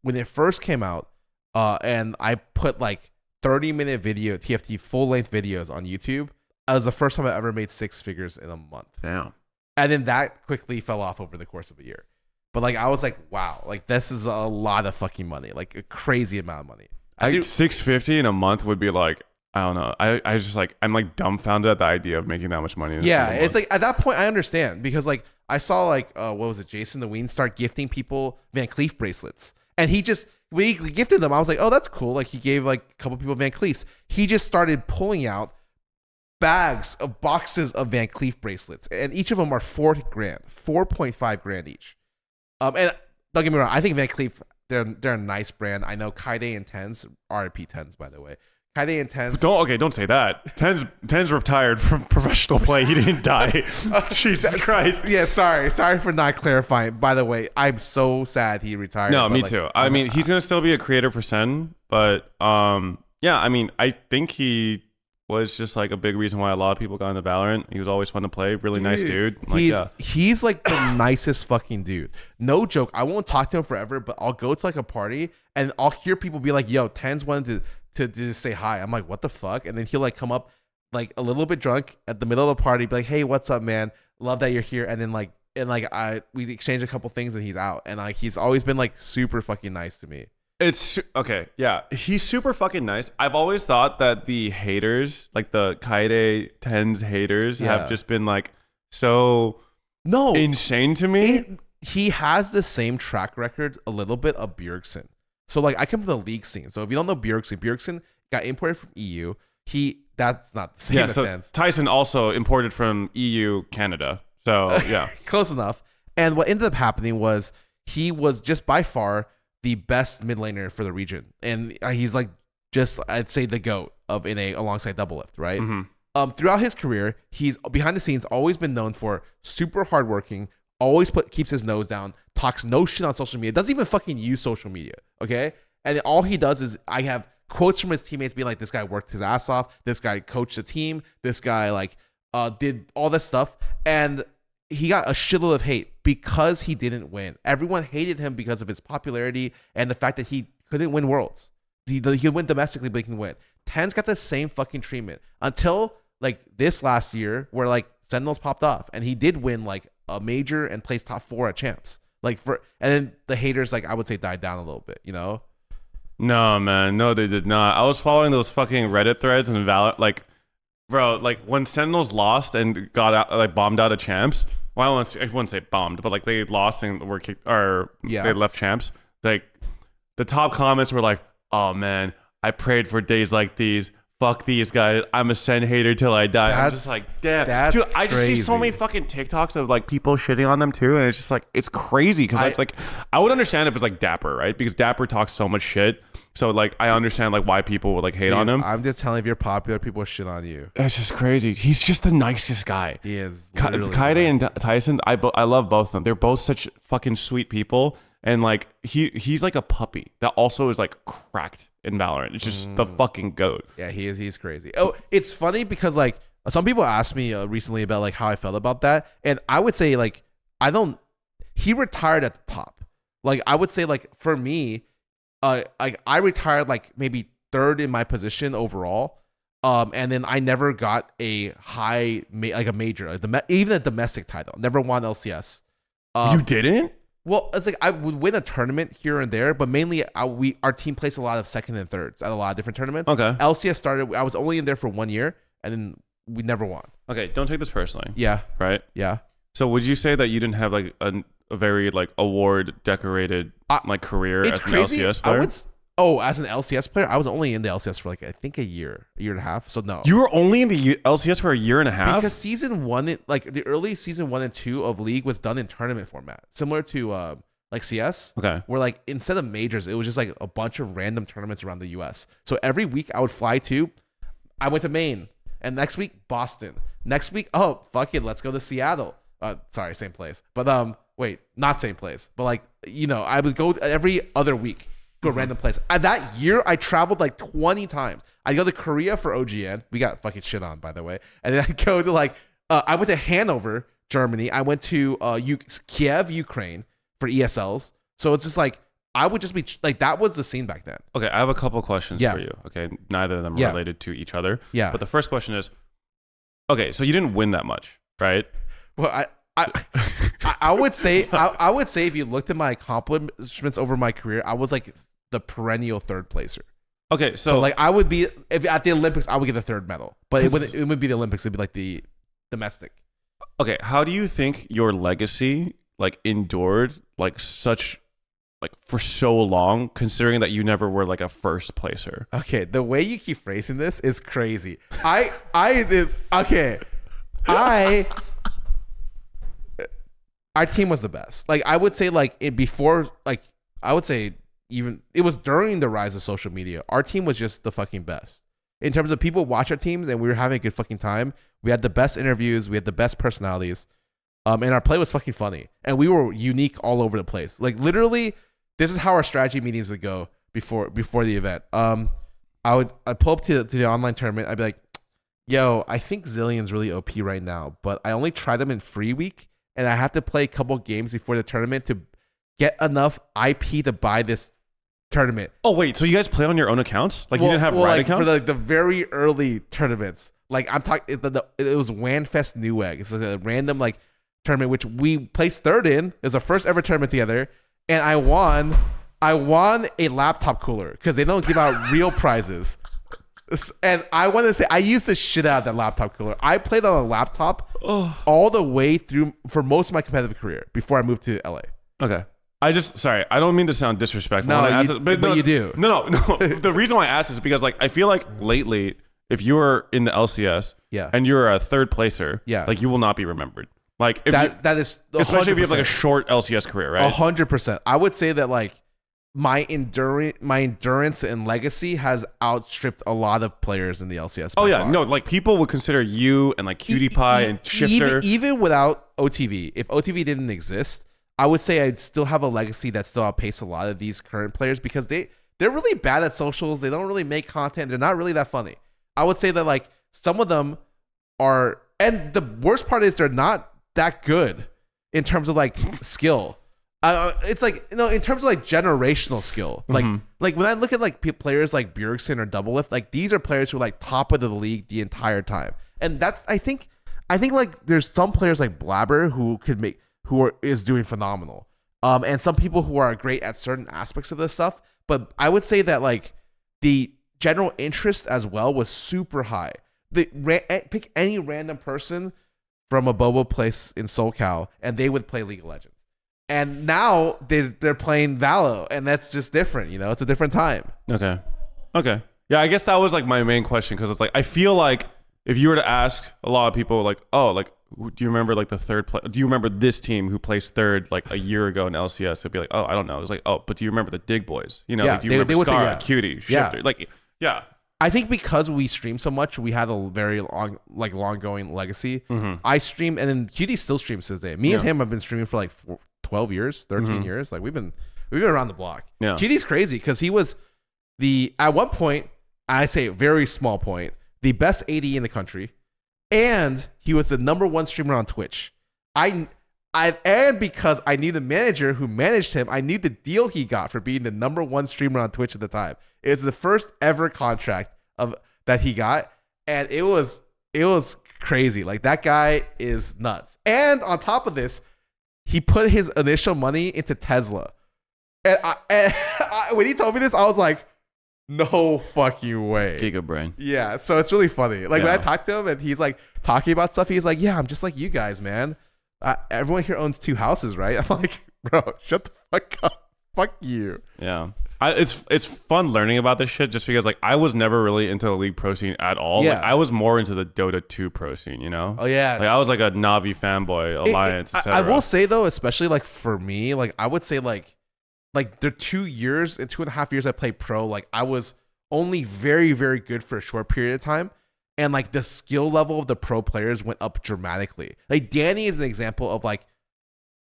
When it first came out, and I put like 30-minute video, TFT full-length videos on YouTube. That was the first time I ever made 6 figures in a month. Damn. And then that quickly fell off over the course of a year. But like I was like, wow, like this is a lot of fucking money, like a crazy amount of money. I think 650 in a month would be like, I don't know. I just like, I'm like dumbfounded at the idea of making that much money. In yeah, it's like at that point I understand because like I saw like what was it, Jason the Ween start gifting people Van Cleef bracelets, and when he gifted them, I was like, oh, that's cool. Like he gave like a couple people Van Cleefs. He just started pulling out boxes of Van Cleef bracelets, and each of them are $4.5 grand each. And don't get me wrong, I think Van Cleef, they're a nice brand. I know Kaide and Tens, RIP Tens, by the way. Kaide and Tens. Don't say that. Tens retired from professional play. He didn't die. Jesus Christ. Yeah, sorry for not clarifying. By the way, I'm so sad he retired. No, me too. I mean, he's gonna still be a creator for Sen, but yeah. I mean, I think he was just like a big reason why a lot of people got into Valorant. He was always fun to play. Really nice dude. Like, he's like the nicest fucking dude. No joke. I won't talk to him forever, but I'll go to like a party and I'll hear people be like, yo, Tens wanted to say hi. I'm like, what the fuck? And then he'll like come up like a little bit drunk at the middle of the party, be like, hey, what's up, man? Love that you're here. And then we exchange a couple things and he's out. And like he's always been like super fucking nice to me. It's okay. Yeah. He's super fucking nice. I've always thought that the haters, like the Kaide Tens haters, have just been like so insane to me. He has the same track record a little bit of Bjergsen. So like I come from the league scene. So if you don't know Bjergsen got imported from EU. That's not the same as Tens. Tyson also imported from EU, Canada. So yeah. Close enough. And what ended up happening was he was just by far the best mid laner for the region, and he's like just I'd say the GOAT of NA alongside Doublelift, right? Mm-hmm. Throughout his career, he's behind the scenes always been known for super hardworking, always keeps his nose down, talks no shit on social media, doesn't even fucking use social media, okay? And all he does is I have quotes from his teammates being like, this guy worked his ass off, this guy coached the team, this guy like did all this stuff, and he got a shitload of hate because he didn't win. Everyone hated him because of his popularity and the fact that he couldn't win worlds. He could win domestically, but he can win. Tens got the same fucking treatment until like this last year where like Sentinels popped off and he did win like a major and placed top 4 at champs. And then the haters, like I would say, died down a little bit, you know? No, man. No, they did not. I was following those fucking Reddit threads and Valorant, like, bro, like when Sentinels lost and got out, like bombed out of champs, well, I wouldn't say bombed, but like they lost and were kicked, or they left champs. Like the top comments were like, "Oh man, I prayed for days like these. Fuck these guys. I'm a Sen hater till I die." I'm just like, damn, dude. I just see so many fucking TikToks of like people shitting on them too, and it's just like it's crazy because like I would understand if it's like Dapper, right? Because Dapper talks so much shit. So like I understand like why people would like hate on him. I'm just telling you, if you're popular, people shit on you. It's just crazy. He's just the nicest guy. He is. Kaede and Tyson, I love both of them. They're both such fucking sweet people. And like he's like a puppy that also is like cracked in Valorant. It's just the fucking goat. Yeah, he is. He's crazy. Oh, it's funny because like some people asked me recently about like how I felt about that, and I would say like he retired at the top. Like I would say like for me, like I retired like maybe third in my position overall. And then I never got a high like a major, like even a domestic title. Never won LCS. You didn't? Well, it's like I would win a tournament here and there, but mainly our team placed a lot of second and thirds at a lot of different tournaments. Okay. LCS started. I was only in there for 1 year, and then we never won. Okay, don't take this personally. Yeah. Right. Yeah. So would you say that you didn't have like a very like award decorated like career as an LCS player? As an LCS player, I was only in the LCS for like I think a year and a half. So no, you were only in the LCS for a year and a half because season 1, like the early season 1 and 2 of League was done in tournament format, similar to like CS. Okay, where like instead of majors, it was just like a bunch of random tournaments around the US. So every week I would fly to. I went to Maine, and next week Boston. Next week, oh fuck it, let's go to Seattle. Sorry, same place, but wait, not same place, but like I would go every other week to a random place. That year, I traveled like 20 times. I'd go to Korea for OGN. We got fucking shit on, by the way. And then I'd go to like, I went to Hanover, Germany. I went to Kiev, Ukraine for ESLs. So it's just like, I would just be like, that was the scene back then. Okay, I have a couple questions for you. Okay, neither of them are related to each other. Yeah. But the first question is, okay, so you didn't win that much, right? Well, I would say if you looked at my accomplishments over my career, I was like the perennial third placer. Okay, so like I would be if at the Olympics I would get a third medal, but it wouldn't be the Olympics. It'd be like the domestic. Okay, how do you think your legacy like endured like such like for so long, considering that you never were like a first placer? Okay, the way you keep phrasing this is crazy. Our team was the best. Like I would say, like I would say even it was during the rise of social media. Our team was just the fucking best in terms of people watch our teams, and we were having a good fucking time. We had the best interviews, we had the best personalities, and our play was fucking funny, and we were unique all over the place. Like literally, this is how our strategy meetings would go before the event. I'd pull up to the online tournament. I'd be like, "Yo, I think Zillion's really OP right now, but I only tried them in free week." And I have to play a couple games before the tournament to get enough IP to buy this tournament. Oh wait, so you guys play on your own accounts? Like you didn't have Riot accounts for the very early tournaments. Like I'm talking, it was WANFest Newegg. It's like a random like tournament which we placed third in. It was our first ever tournament together, and I won a laptop cooler because they don't give out real prizes. And I want to say I used the shit out of that laptop cooler. I played on a laptop all the way through for most of my competitive career before I moved to LA. Okay. Sorry, I don't mean to sound disrespectful. But you do. No. The reason why I asked is because like I feel like lately, if you were in the LCS and you're a third placer, like you will not be remembered. Like if that is 100%. Especially if you have like a short LCS career, right? 100%. I would say that like my endurance and legacy has outstripped a lot of players in the LCS. Oh yeah, no, like people would consider you and like Cutie Pie and Shifter. Even without OTV, if OTV didn't exist, I would say I'd still have a legacy that still outpaced a lot of these current players because they're really bad at socials. They don't really make content. They're not really that funny. I would say that like some of them are, and the worst part is they're not that good in terms of like skill. It's like in terms of like generational skill, like when I look at like players like Bjergsen or Doublelift, like these are players who are like top of the league the entire time, and that I think like there's some players like Blabber who is doing phenomenal, and some people who are great at certain aspects of this stuff, but I would say that like the general interest as well was super high. Pick any random person from a bobo place in SoCal, and they would play League of Legends. And now they're playing Valo, and that's just different. It's a different time. Okay. Yeah, I guess that was like my main question, because it's like I feel like if you were to ask a lot of people, like, oh, like, do you remember like the third play? Do you remember this team who placed third like a year ago in LCS? It'd be like, oh, I don't know. It's like, oh, but do you remember the Dig Boys? Yeah, like, do you remember Scarra, Cutie, Shifter? Yeah. Like, yeah. I think because we stream so much, we had a very long going legacy. Mm-hmm. I stream, and then QD still streams to this day. Me and him have been streaming for like 12 years, 13 years. Like we've been around the block. Yeah. QD's crazy because he was at one point, I say very small point, the best AD in the country, and he was the #1 streamer on Twitch. And because I knew the manager who managed him, I knew the deal he got for being the #1 streamer on Twitch at the time. It was the first ever contract that he got, and it was crazy. Like that guy is nuts. And on top of this, he put his initial money into Tesla. And when he told me this, I was like, no fucking way. Giga brain. Yeah, so it's really funny. Like when I talked to him and he's like talking about stuff, he's like, yeah, I'm just like you guys, man. Everyone here owns 2 houses, right? I'm like, bro, shut the fuck up. Fuck you. Yeah. It's fun learning about this shit just because like I was never really into the League Pro scene at all. Yeah. Like I was more into the Dota 2 pro scene, you know? Oh yeah. Like I was like a Navi fanboy, Alliance, etc. I will say though, especially like for me, like I would say like the 2 years and 2.5 years I played pro, like I was only very, very good for a short period of time. And like the skill level of the pro players went up dramatically. Like Danny is an example of like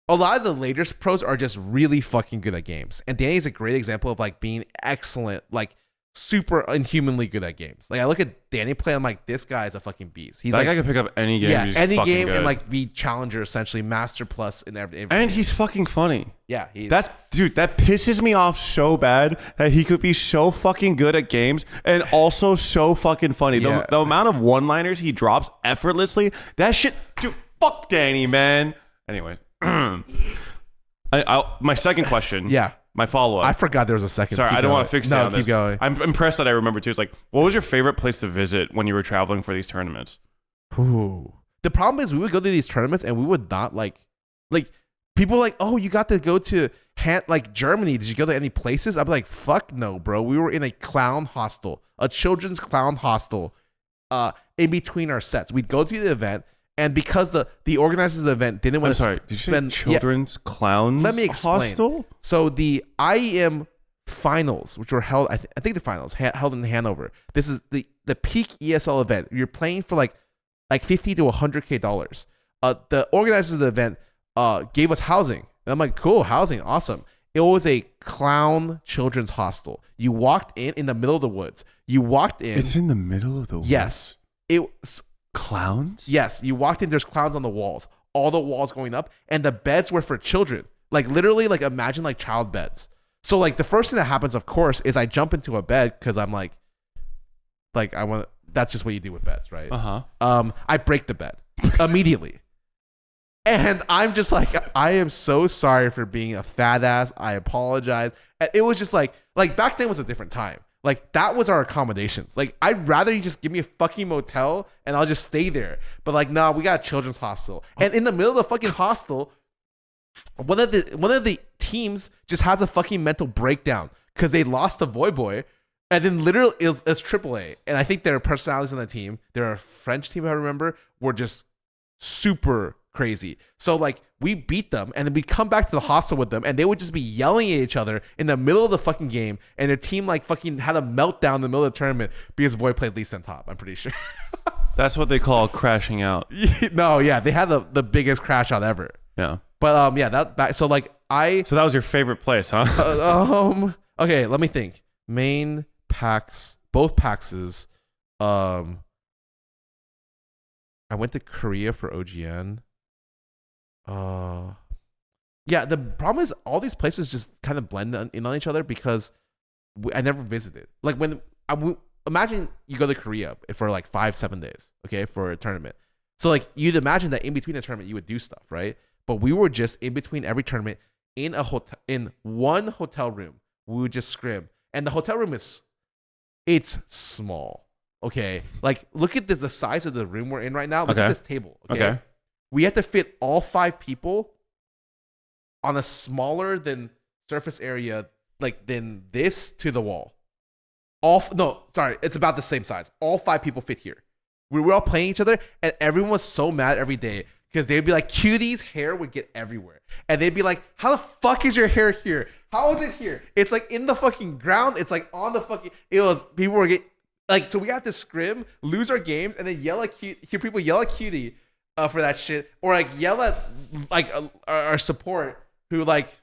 a lot of the later pros are just really fucking good at games. And Danny is a great example of like being excellent, like super inhumanly good at games. Like I look at Danny play, I'm like, this guy is a fucking beast. He's that like, guy can pick up any game. Yeah, He's any game good. and like be challenger essentially, master plus in every and he's fucking funny. Yeah, that pisses me off so bad that he could be so fucking good at games and also so fucking funny. Yeah. The amount of one-liners he drops effortlessly, that shit, dude. Fuck Danny, man. Anyway, my second question. Yeah. My follow-up. I forgot there was a second. Sorry, I don't want to fixate on keep this. Going. I'm impressed that I remember too. It's like, what was your favorite place to visit when you were traveling for these tournaments? Ooh. The problem is we would go to these tournaments and we would not like people like, oh, you got to go to like Germany. Did you go to any places? I'd be like, fuck no, bro. We were in a clown hostel, a children's clown hostel, in between our sets. We'd go to the event. And because the organizers of the event didn't want to spend children's clowns. Let me explain. Hostel? So the IEM finals, which were held, I think the finals held in Hanover. This is the peak ESL event. You're playing for like $50 to $100K. The organizers of the event gave us housing, and I'm like, cool, housing, awesome. It was a clown children's hostel. You walked in the middle of the woods. You walked in. It's in the middle of the woods. Yes, it was. Clowns? Yes, you walked in, there's clowns on the walls, all the walls going up, and the beds were for children. Like literally, like imagine like child beds. So like the first thing that happens, of course, is I jump into a bed because I'm like I want. That's just what you do with beds, right? I break the bed immediately, and I'm just like, I am so sorry for being a fat ass. I apologize. And it was just like back then was a different time. Like that was our accommodations. Like I'd rather you just give me a fucking motel and I'll just stay there. But like, nah, we got a children's hostel. And in the middle of the fucking hostel, one of the teams just has a fucking mental breakdown because they lost to Voy Boy. And then literally it was AAA. And I think their personalities on the team, they're a French team, if I remember, were just super crazy. So like we beat them and then we come back to the hostel with them and they would just be yelling at each other in the middle of the fucking game, and their team like fucking had a meltdown in the middle of the tournament because Voy played least on top, I'm pretty sure. That's what they call crashing out. No, yeah, they had the biggest crash out ever. Yeah. But yeah, that so like So that was your favorite place, huh? Okay, let me think. Main PAX, both PAXs. I went to Korea for OGN. Yeah, the problem is all these places just kind of blend in on each other because I never visited. Like when imagine you go to Korea for like 5-7 days, okay, for a tournament. So like you'd imagine that in between the tournament you would do stuff, right? But we were just in between every tournament in a hotel, in one hotel room. We would just scrim, and the hotel room it's small. Okay, like look at the size of the room we're in right now. Look at this table. Okay. we had to fit all 5 people on a smaller than surface area, like than this to the wall. It's about the same size. All 5 people fit here. We were all playing each other, and everyone was so mad every day because they'd be like, Cutie's hair would get everywhere. And they'd be like, how the fuck is your hair here? How is it here? It's like in the fucking ground. It's like on the fucking, people were getting, like, so we had to scrim, lose our games, and then hear people yell at Cutie for that shit, or like yell at like our support who like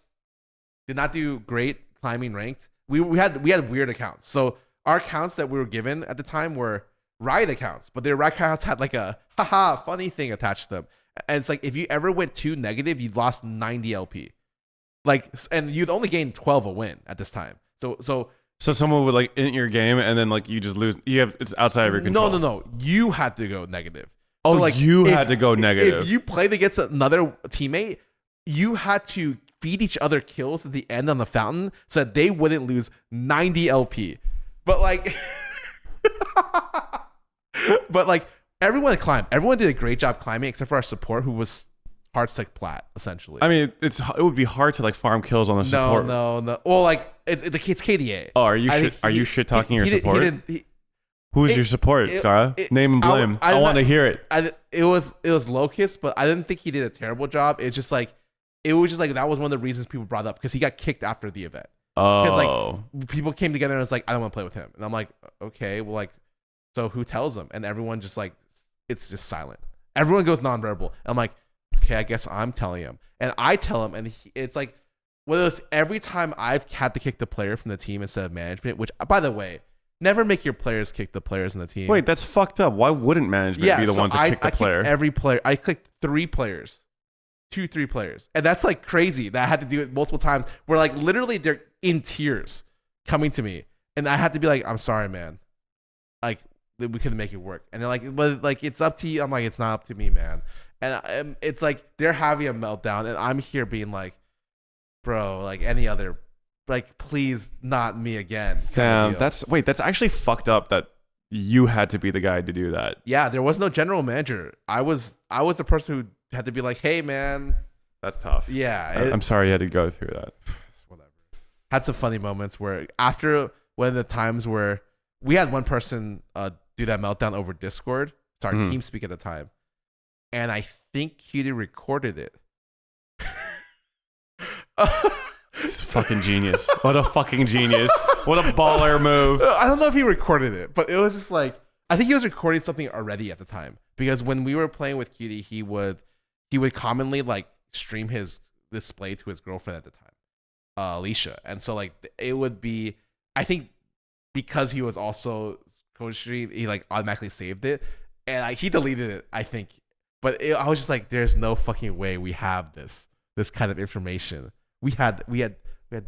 did not do great climbing ranked. We had weird accounts. So our accounts that we were given at the time were Riot accounts, but their Riot accounts had like a funny thing attached to them. And it's like if you ever went too negative, you lost 90 LP. Like, and you'd only gain 12 a win at this time. So someone would like int your game and then like you just lose. It's outside of your control. No. You had to go negative. Oh, so like you had to go negative. If you played against another teammate, you had to feed each other kills at the end on the fountain so that they wouldn't lose 90 LP. But like, everyone climbed. Everyone did a great job climbing except for our support, who was hard stick plat essentially. I mean, it would be hard to like farm kills on the support. No. Well, like it's KDA. Oh, are you shit talking your support? Who's your support, Scarra? Name and blame. I want to hear it. It was Locust, but I didn't think he did a terrible job. It was just like that was one of the reasons people brought up, because he got kicked after the event. Because like people came together and was like, I don't want to play with him, and I'm like, okay, well, like, so who tells him? And everyone just like, it's just silent. Everyone goes nonverbal. And I'm like, okay, I guess I'm telling him, and I tell him, and it's like one of those, every time I've had to kick the player from the team instead of management, which by the way, never make your players kick the players in the team. Wait, that's fucked up. Why wouldn't management be the ones to kick the player? Every player. I clicked 3 players. 3 players. And that's like crazy that I had to do it multiple times, where like literally they're in tears coming to me. And I had to be like, I'm sorry, man. Like, we couldn't make it work. And they're like, but like, it's up to you. I'm like, it's not up to me, man. And it's like they're having a meltdown, and I'm here being like, bro, like any other, like, please not me again. Damn, that's actually fucked up that you had to be the guy to do that. Yeah, there was no general manager. I was the person who had to be like, hey, man. That's tough. Yeah. I'm sorry you had to go through that. Whatever. Had some funny moments where after one of the times where we had one person do that meltdown over Discord. It's our TeamSpeak at the time. And I think Cutie recorded it. It's fucking genius. What a fucking genius. What a baller move. I don't know if he recorded it, but it was just like, I think he was recording something already at the time, because when we were playing with Cutie, he would commonly like stream his display to his girlfriend at the time, Alicia. And so like it would be, I think because he was also co-stream, he like automatically saved it, and he deleted it, I think. But I was just like, there's no fucking way we have this kind of information. We had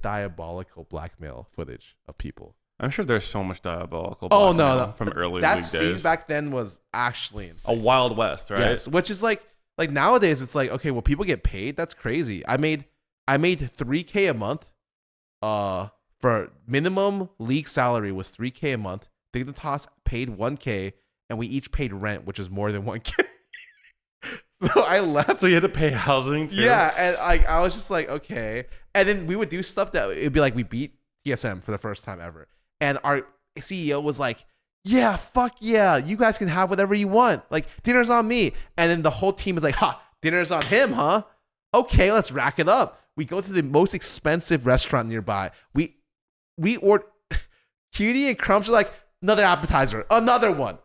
diabolical blackmail footage of people. I'm sure there's so much diabolical blackmail from early that league scene days. Back then was actually insane. A Wild West, right? Yes, which is like nowadays it's like, okay, well, people get paid. That's crazy. I made $3K a month. For minimum league salary was $3K a month. Dignitas paid $1K, and we each paid rent, which is more than $1K. So I left. So you had to pay housing too? Yeah, and I was just like, okay. And then we would do stuff that it'd be like we beat TSM for the first time ever. And our CEO was like, yeah, fuck yeah, you guys can have whatever you want. Like, dinner's on me. And then the whole team is like, ha, dinner's on him, huh? Okay, let's rack it up. We go to the most expensive restaurant nearby. We order. Cutie and Crumbs are like, another appetizer, another one.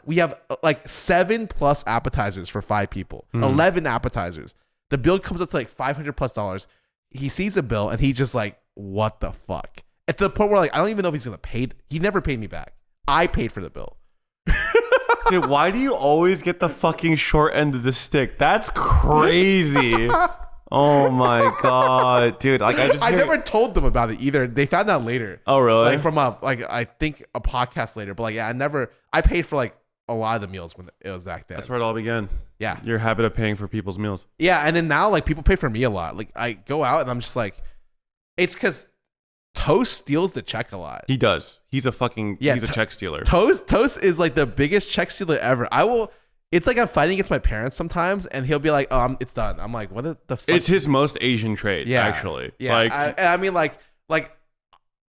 We have like 7+ appetizers for 5 people, 11 appetizers. The bill comes up to like $500+. He sees the bill and he's just like, what the fuck? At the point where like, I don't even know if he's going to pay. He never paid me back. I paid for the bill. Dude, why do you always get the fucking short end of the stick? That's crazy. Oh my god, dude! Like I never told them about it either. They found out later. Oh really? Like from I think a podcast later. But like, yeah, I paid for like a lot of the meals when it was back then. That's where it all began. Yeah, your habit of paying for people's meals. Yeah, and then now like people pay for me a lot. Like I go out and I'm just like, it's because Toast steals the check a lot. He does. He's a fucking he's a check stealer. Toast is like the biggest check stealer ever. I will. it's like I'm fighting against my parents sometimes, and he'll be like, "Oh, it's done." I'm like, "What the fuck?" It's his most Asian trait, Yeah. actually. Yeah, Like, I mean, like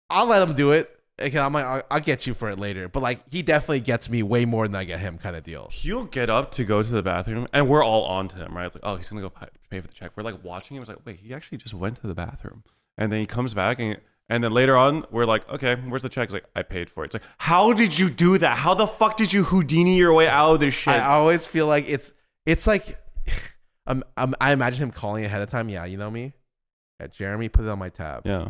I'll let him do it. Okay, I'm like, I'll get you for it later. But like, he definitely gets me way more than I get him, kind of deal. he'll get up to go to the bathroom, and we're all on to him, right? It's like, oh, he's gonna go pay for the check. We're like watching him. It's like, wait, he actually just went to the bathroom, and then he comes back, and then later on, we're like, okay, where's the check? He's like, I paid for it. It's like, how did you do that? How the fuck did you Houdini your way out of this shit? I always feel like it's like, I imagine him calling ahead of time. Yeah, you know me. Yeah, Jeremy, put it on my tab. Yeah.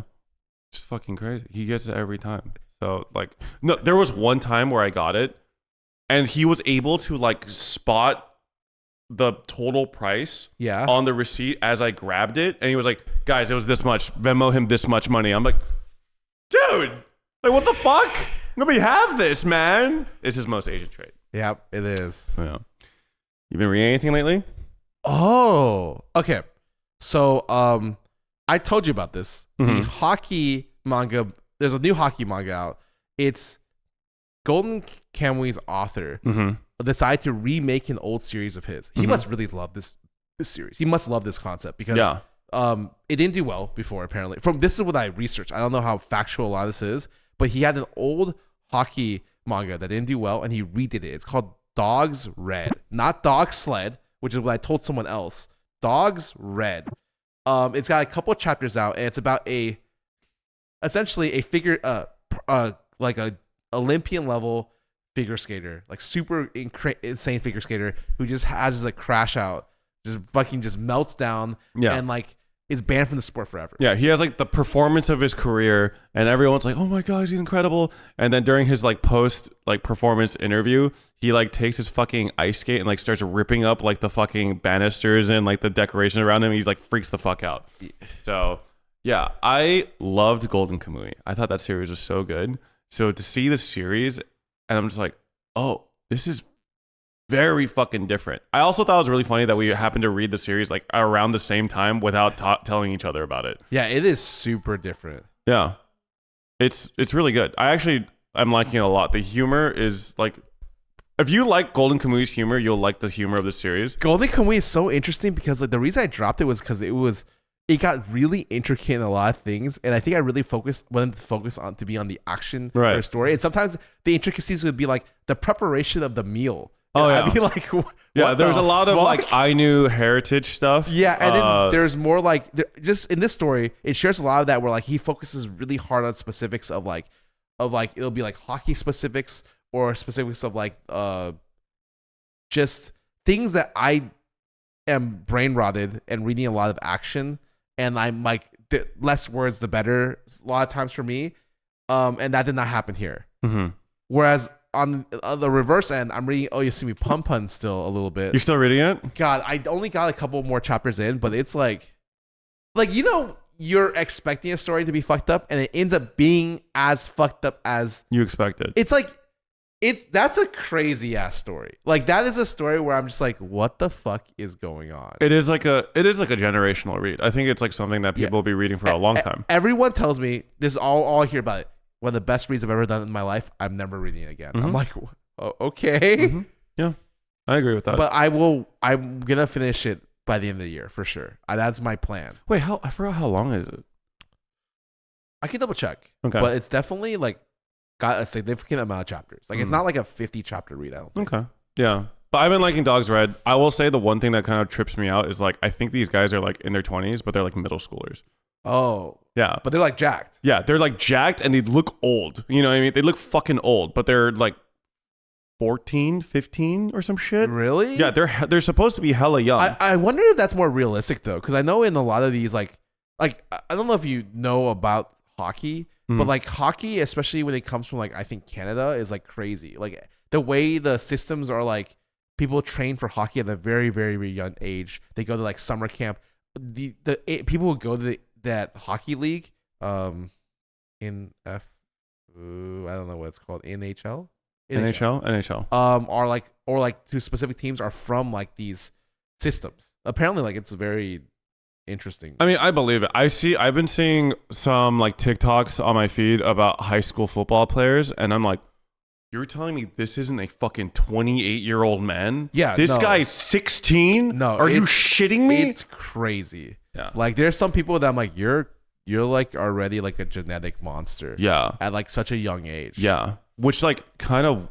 Just fucking crazy. He gets it every time. So like, no, there was one time where I got it, and he was able to like spot the total price on the receipt as I grabbed it, and he was like, guys, it was this much. Venmo him this much money. I'm like, dude, like what the fuck? Let me have this, man. It's his most Asian trait. Yep, it is. Yeah. You been reading anything lately? Oh, okay. So I told you about this. The hockey manga, there's a new hockey manga out. It's Golden Kamui's author decided to remake an old series of his. He must really love this series. He must love this concept because it didn't do well before, apparently. This is what I researched. I don't know how factual a lot of this is, but he had an old hockey manga that didn't do well, and he redid it. It's called Dogs Red, not Dog Sled, which is what I told someone else. Dogs Red. It's got a couple of chapters out, and it's about essentially a figure, like a Olympian level figure skater, like super insane figure skater who just has his like crash out, just fucking just melts down, and like is banned from the sport forever. Yeah, he has like the performance of his career, and everyone's like, "Oh my god, he's incredible!" And then during his like post like performance interview, he like takes his fucking ice skate and like starts ripping up like the fucking banisters and like the decoration around him. He like freaks the fuck out. So yeah, I loved Golden Kamui. I thought that series was so good. So to see the series, and I'm just like, oh, this is very fucking different. I also thought it was really funny that we happened to read the series like around the same time without telling each other about it. Yeah, it is super different. Yeah, it's really good. I'm liking it a lot. The humor is like, if you like Golden Kamui's humor, you'll like the humor of the series. Golden Kamui is so interesting because like the reason I dropped it was because it got really intricate in a lot of things, and I think I really wanted to focus on the action or story. And sometimes the intricacies would be like the preparation of the meal. Oh yeah, I'd be like, yeah. There's a lot of like Ainu heritage stuff. Yeah, and then there's more like just in this story, it shares a lot of that where like he focuses really hard on specifics of like it'll be like hockey specifics or specifics of like just things that I am brain rotted and reading a lot of action, and I'm like less words the better a lot of times for me, and that did not happen here. Whereas on the reverse end, I'm reading Oh You See Me Pun Pun still a little bit. You're still reading it? God, I only got a couple more chapters in, but it's like you know, you're expecting a story to be fucked up, and it ends up being as fucked up as you expected. It's like that's a crazy ass story. Like that is a story where I'm just like, what the fuck is going on? It is like a generational read. I think it's like something that people will be reading for a long time. Everyone tells me this is all I hear about it. One of the best reads I've ever done in my life. I'm never reading it again. I'm like, oh, okay. Yeah, I agree with that. But I'm gonna finish it by the end of the year for sure. That's my plan. Wait, I forgot how long is it? I can double check. Okay, but it's definitely like got a significant amount of chapters. Like it's not like a 50 chapter read. I don't think. Okay, yeah. But I've been liking Dogs Red. I will say the one thing that kind of trips me out is like I think these guys are like in their 20s, but they're like middle schoolers. Oh. Yeah. But they're like jacked. Yeah, they're like jacked and they look old. You know what I mean? They look fucking old, but they're like 14, 15 or some shit. Really? Yeah, they're supposed to be hella young. I wonder if that's more realistic though, because I know in a lot of these like I don't know if you know about hockey, but like hockey, especially when it comes from like I think Canada, is like crazy. Like the way the systems are like people train for hockey at a very, very, very young age. They go to like summer camp. People who go to that hockey league in I don't know what it's called, NHL are like to specific teams are from like these systems. Apparently like it's very interesting. I mean, I believe it. I've been seeing some like TikToks on my feed about high school football players, and I'm like, You're telling me this isn't a fucking 28-year-old man? Yeah, This no. guy's 16? No, Are you shitting me? It's crazy. Yeah. Like there's some people that I'm like, you're like already like a genetic monster. Yeah. At like such a young age. Yeah. Which like kind of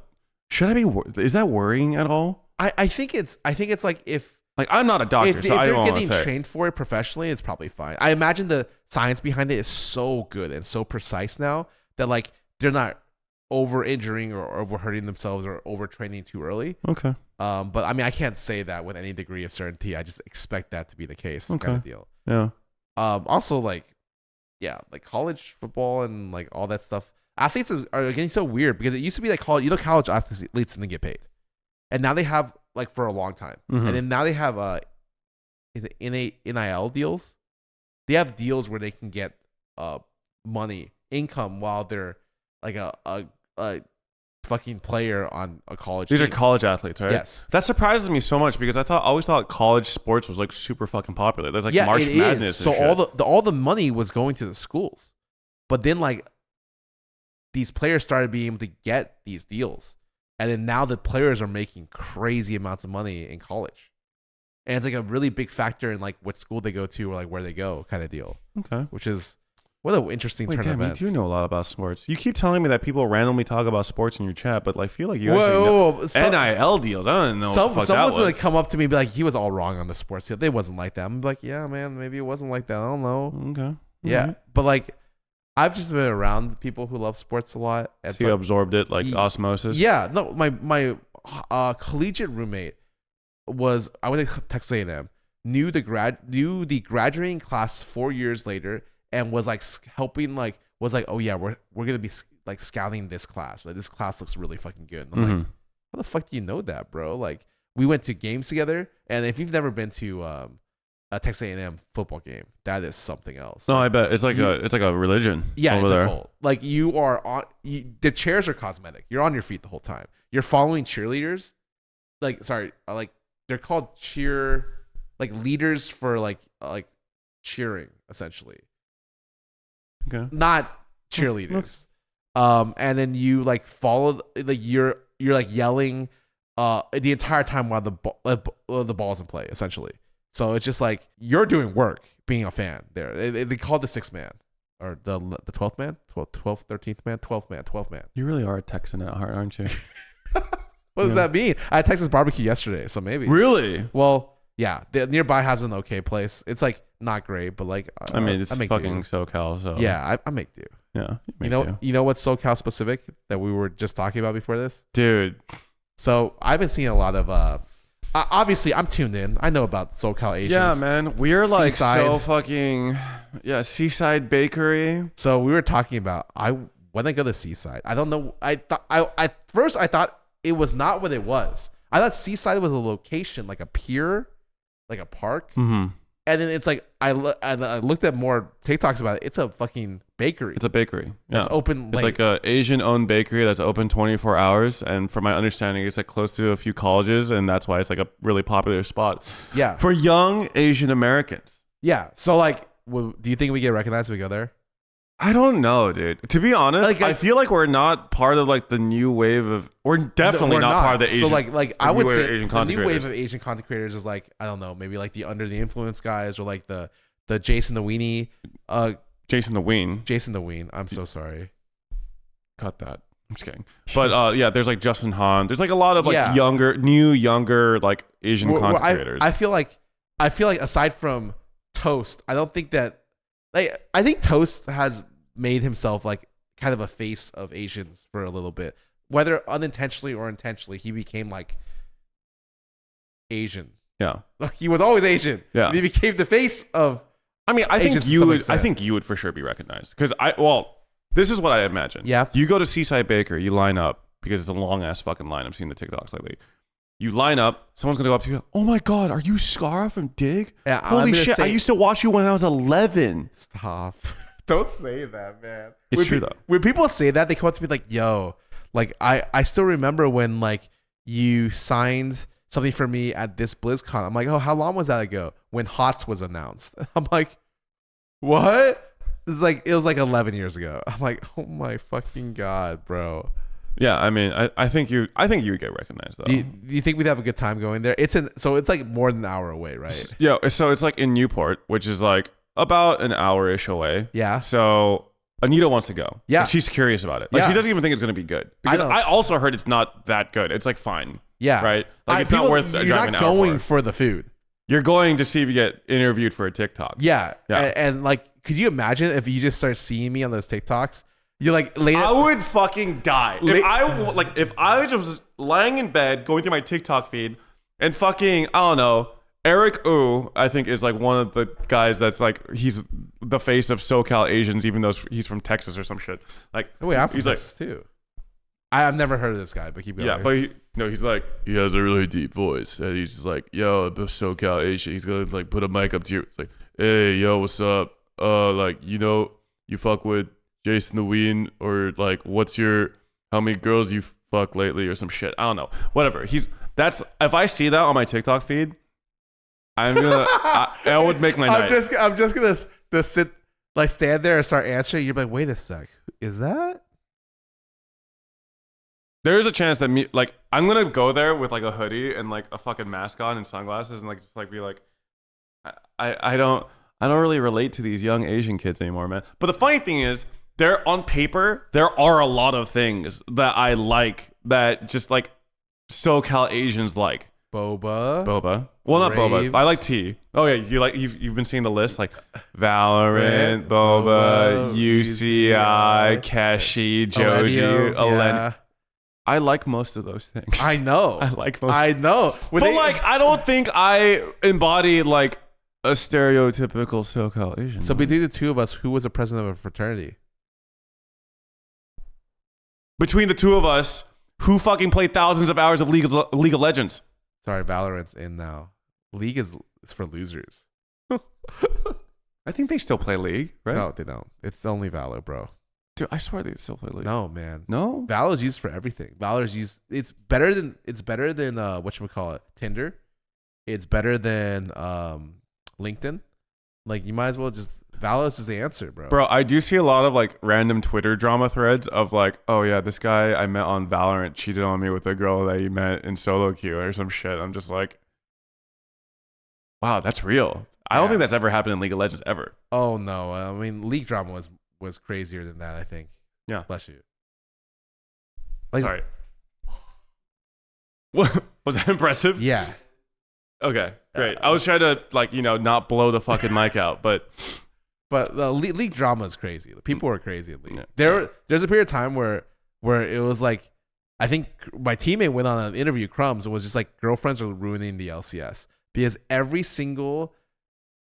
should I be? Is that worrying at all? I think it's like if Like I'm not a doctor, so I they're don't want to getting say. trained for it professionally, it's probably fine. I imagine the science behind it is so good and so precise now that like they're not over injuring or over hurting themselves or overtraining too early. Okay. But I mean, I can't say that with any degree of certainty. I just expect that to be the case, Okay. kind of deal. Yeah. Also, like, yeah, like college football and like all that stuff. Athletes are getting so weird because it used to be like college. You know, college athletes didn't get paid, and now they have like for a long time, and then now they have NIL deals. They have deals where they can get money income while they're like a fucking player on a college These team. are college athletes, right? Yes. That surprises me so much because I always thought college sports was like super fucking popular. There's like March it Madness. is. So and shit. all the money was going to the schools, but then like these players started being able to get these deals, and then now the players are making crazy amounts of money in college, and it's like a really big factor in like what school they go to or like where they go, kind of deal. Okay. Which is what an interesting turn of damn, you events. do know a lot about sports. You keep telling me that people randomly talk about sports in your chat, but I feel like you Whoa, actually know. NIL deals. I don't know. Someone's gonna come up to me and be like, "He was all wrong on the sports deal. They wasn't like that." I'm like, "Yeah, man, maybe it wasn't like that. I don't know." Okay. Yeah, Right. but like, I've just been around people who love sports a lot. And So you absorbed it like osmosis. Yeah, no, my collegiate roommate was I went to Texas A&M, knew the graduating class 4 years later, and was like helping was like, oh yeah, we're gonna be like scouting this class. Like this class looks really fucking good. And I'm like, how the fuck do you know that, bro? Like we went to games together, and if you've never been to a Texas A&M football game, that is something else. No, Like, I bet it's like a religion. yeah, over it's there. a cult. Like you are on the chairs are cosmetic. You're on your feet the whole time. You're following cheerleaders. Like they're called leaders for like cheering essentially. Okay. Not cheerleaders. And then you like follow like you're like yelling the entire time while the ball's in play essentially. So it's just like you're doing work being a fan there. They call it the sixth man or the 12th man, 12th, 13th man, 12th man. You really are a Texan at heart, aren't you? What does that mean? I had Texas barbecue yesterday, so maybe. Really? Well, yeah. The nearby has an okay place. It's like not great, but like I mean, it's I make fucking do. SoCal, so Yeah, I make do. yeah. You know what's SoCal specific that we were just talking about before this? dude. So I've been seeing a lot of obviously I'm tuned in. I know about SoCal Asians. Yeah, man, we're like Seaside. so fucking Seaside Bakery. So we were talking about when I go to Seaside. I don't know. At first I thought it was not what it was. I thought Seaside was a location, like a pier, like a park. Mm-hmm. And then it's like I looked at more TikToks about it. It's a fucking bakery. It's a bakery. Yeah. It's open. It's like a Asian-owned bakery that's open 24 hours, and from my understanding, it's like close to a few colleges, and that's why it's like a really popular spot. Yeah. For young Asian Americans. Yeah. So like, do you think we get recognized if we go there? I don't know, dude. To be honest, Like, I feel like we're not part of like the new wave of. We're definitely We're not part of the Asian. So like I new would wave of say Asian the content new wave creators. of Asian content creators is like, I don't know, maybe like the under the influence guys or like the Jason the Weenie. Jason the Ween. Jason the Ween. I'm so sorry. Cut that. I'm just kidding. But yeah, there's like Justin Han. There's like a lot of like Yeah. younger like Asian content creators. I feel like aside from Toast, I don't think that I think Toast has made himself like kind of a face of Asians for a little bit, whether unintentionally or intentionally. He became like Asian. yeah. He was always Asian. Yeah. He became the face of. I mean, I think Asians to you some would. extent. I think you would for sure be recognized because this is what I imagine. Yeah. You go to Seaside Baker, you line up because it's a long ass fucking line. I've seen the TikToks lately. You line up, someone's gonna go up to you. Oh my god, are you Scarra from Dig? Yeah, I'm Holy gonna shit! say- I used to watch you when I was 11. Stop. Don't say that, man. It's true though. When people say that, they come up to me like, yo, like I still remember when like you signed something for me at this BlizzCon. I'm like, oh, how long was that ago? When HOTS was announced. I'm like, what? It was like 11 years ago. I'm like, oh my fucking god, bro. Yeah, I mean, I think you would get recognized though. Do you think we'd have a good time going there? So it's like more than an hour away, right? Yeah, so it's like in Newport, which is like about an hour-ish away. Yeah. So Anita wants to go. Yeah. Like, she's curious about it. Like Yeah. she doesn't even think it's gonna be good. Because I also heard it's not that good. It's like fine. Yeah. Right? Like it's not worth driving an hour. You're not going for the food. You're going to see if you get interviewed for a TikTok. Yeah. Yeah. And like, could you imagine if you just start seeing me on those TikToks? You're like, I would fucking die. If I was just lying in bed going through my TikTok feed and fucking, I don't know, Eric Ooh, I think is like one of the guys that's like, he's the face of SoCal Asians, even though he's from Texas or some shit. Like, wait, I'm from he's Texas too. I've never heard of this guy, but keep going. Yeah, but he's like, he has a really deep voice. And he's just like, yo, I'm a SoCal Asian. He's gonna like put a mic up to you. It's like, hey, yo, what's up? Like, you know, you fuck with Jason the Ween, or like, how many girls you fuck lately, or some shit. I don't know. Whatever. If I see that on my TikTok feed, I would make my night. I'm just gonna sit, like, stand there and start answering. You're like, wait a sec, is that? There is a chance that I'm gonna go there with like a hoodie and like a fucking mask on and sunglasses and like just like be like, I don't really relate to these young Asian kids anymore, man. But the funny thing is, on paper, there are a lot of things that I like that just like SoCal Asians like. Boba. Well, not Raves. boba. I like tea. Oh yeah, you've been seeing the list like Valorant, boba, UCI, Keshi, Joji, Alen. I like most of those things. I know. I like most. I know. But like, I don't think I embody like a stereotypical SoCal Asian. So between the two of us, who was the president of a fraternity? Between the two of us, who fucking played thousands of hours of League of Legends? Sorry, Valorant's in now. League is for losers. I think they still play League, right? No, they don't. It's only Valor, bro. Dude, I swear they still play League. No, man. No? Valor's used for everything. Valor's used. It's better than whatchamacallit, Tinder. It's better than LinkedIn. Like, you might as well just, Valor's is the answer, bro. Bro, I do see a lot of like random Twitter drama threads of like, oh yeah, this guy I met on Valorant cheated on me with a girl that he met in solo queue or some shit. I'm just like, wow, that's real. I don't think that's ever happened in League of Legends ever. Oh no, I mean, League drama was crazier than that, I think. Yeah. Bless you. Like, sorry. What, was that impressive? Yeah. Okay, great. I was trying to like, not blow the fucking mic out, but League drama is crazy. People are crazy at League. Yeah. There's a period of time where it was like, I think my teammate went on an interview, Crumbs, and was just like, girlfriends are ruining the LCS because every single,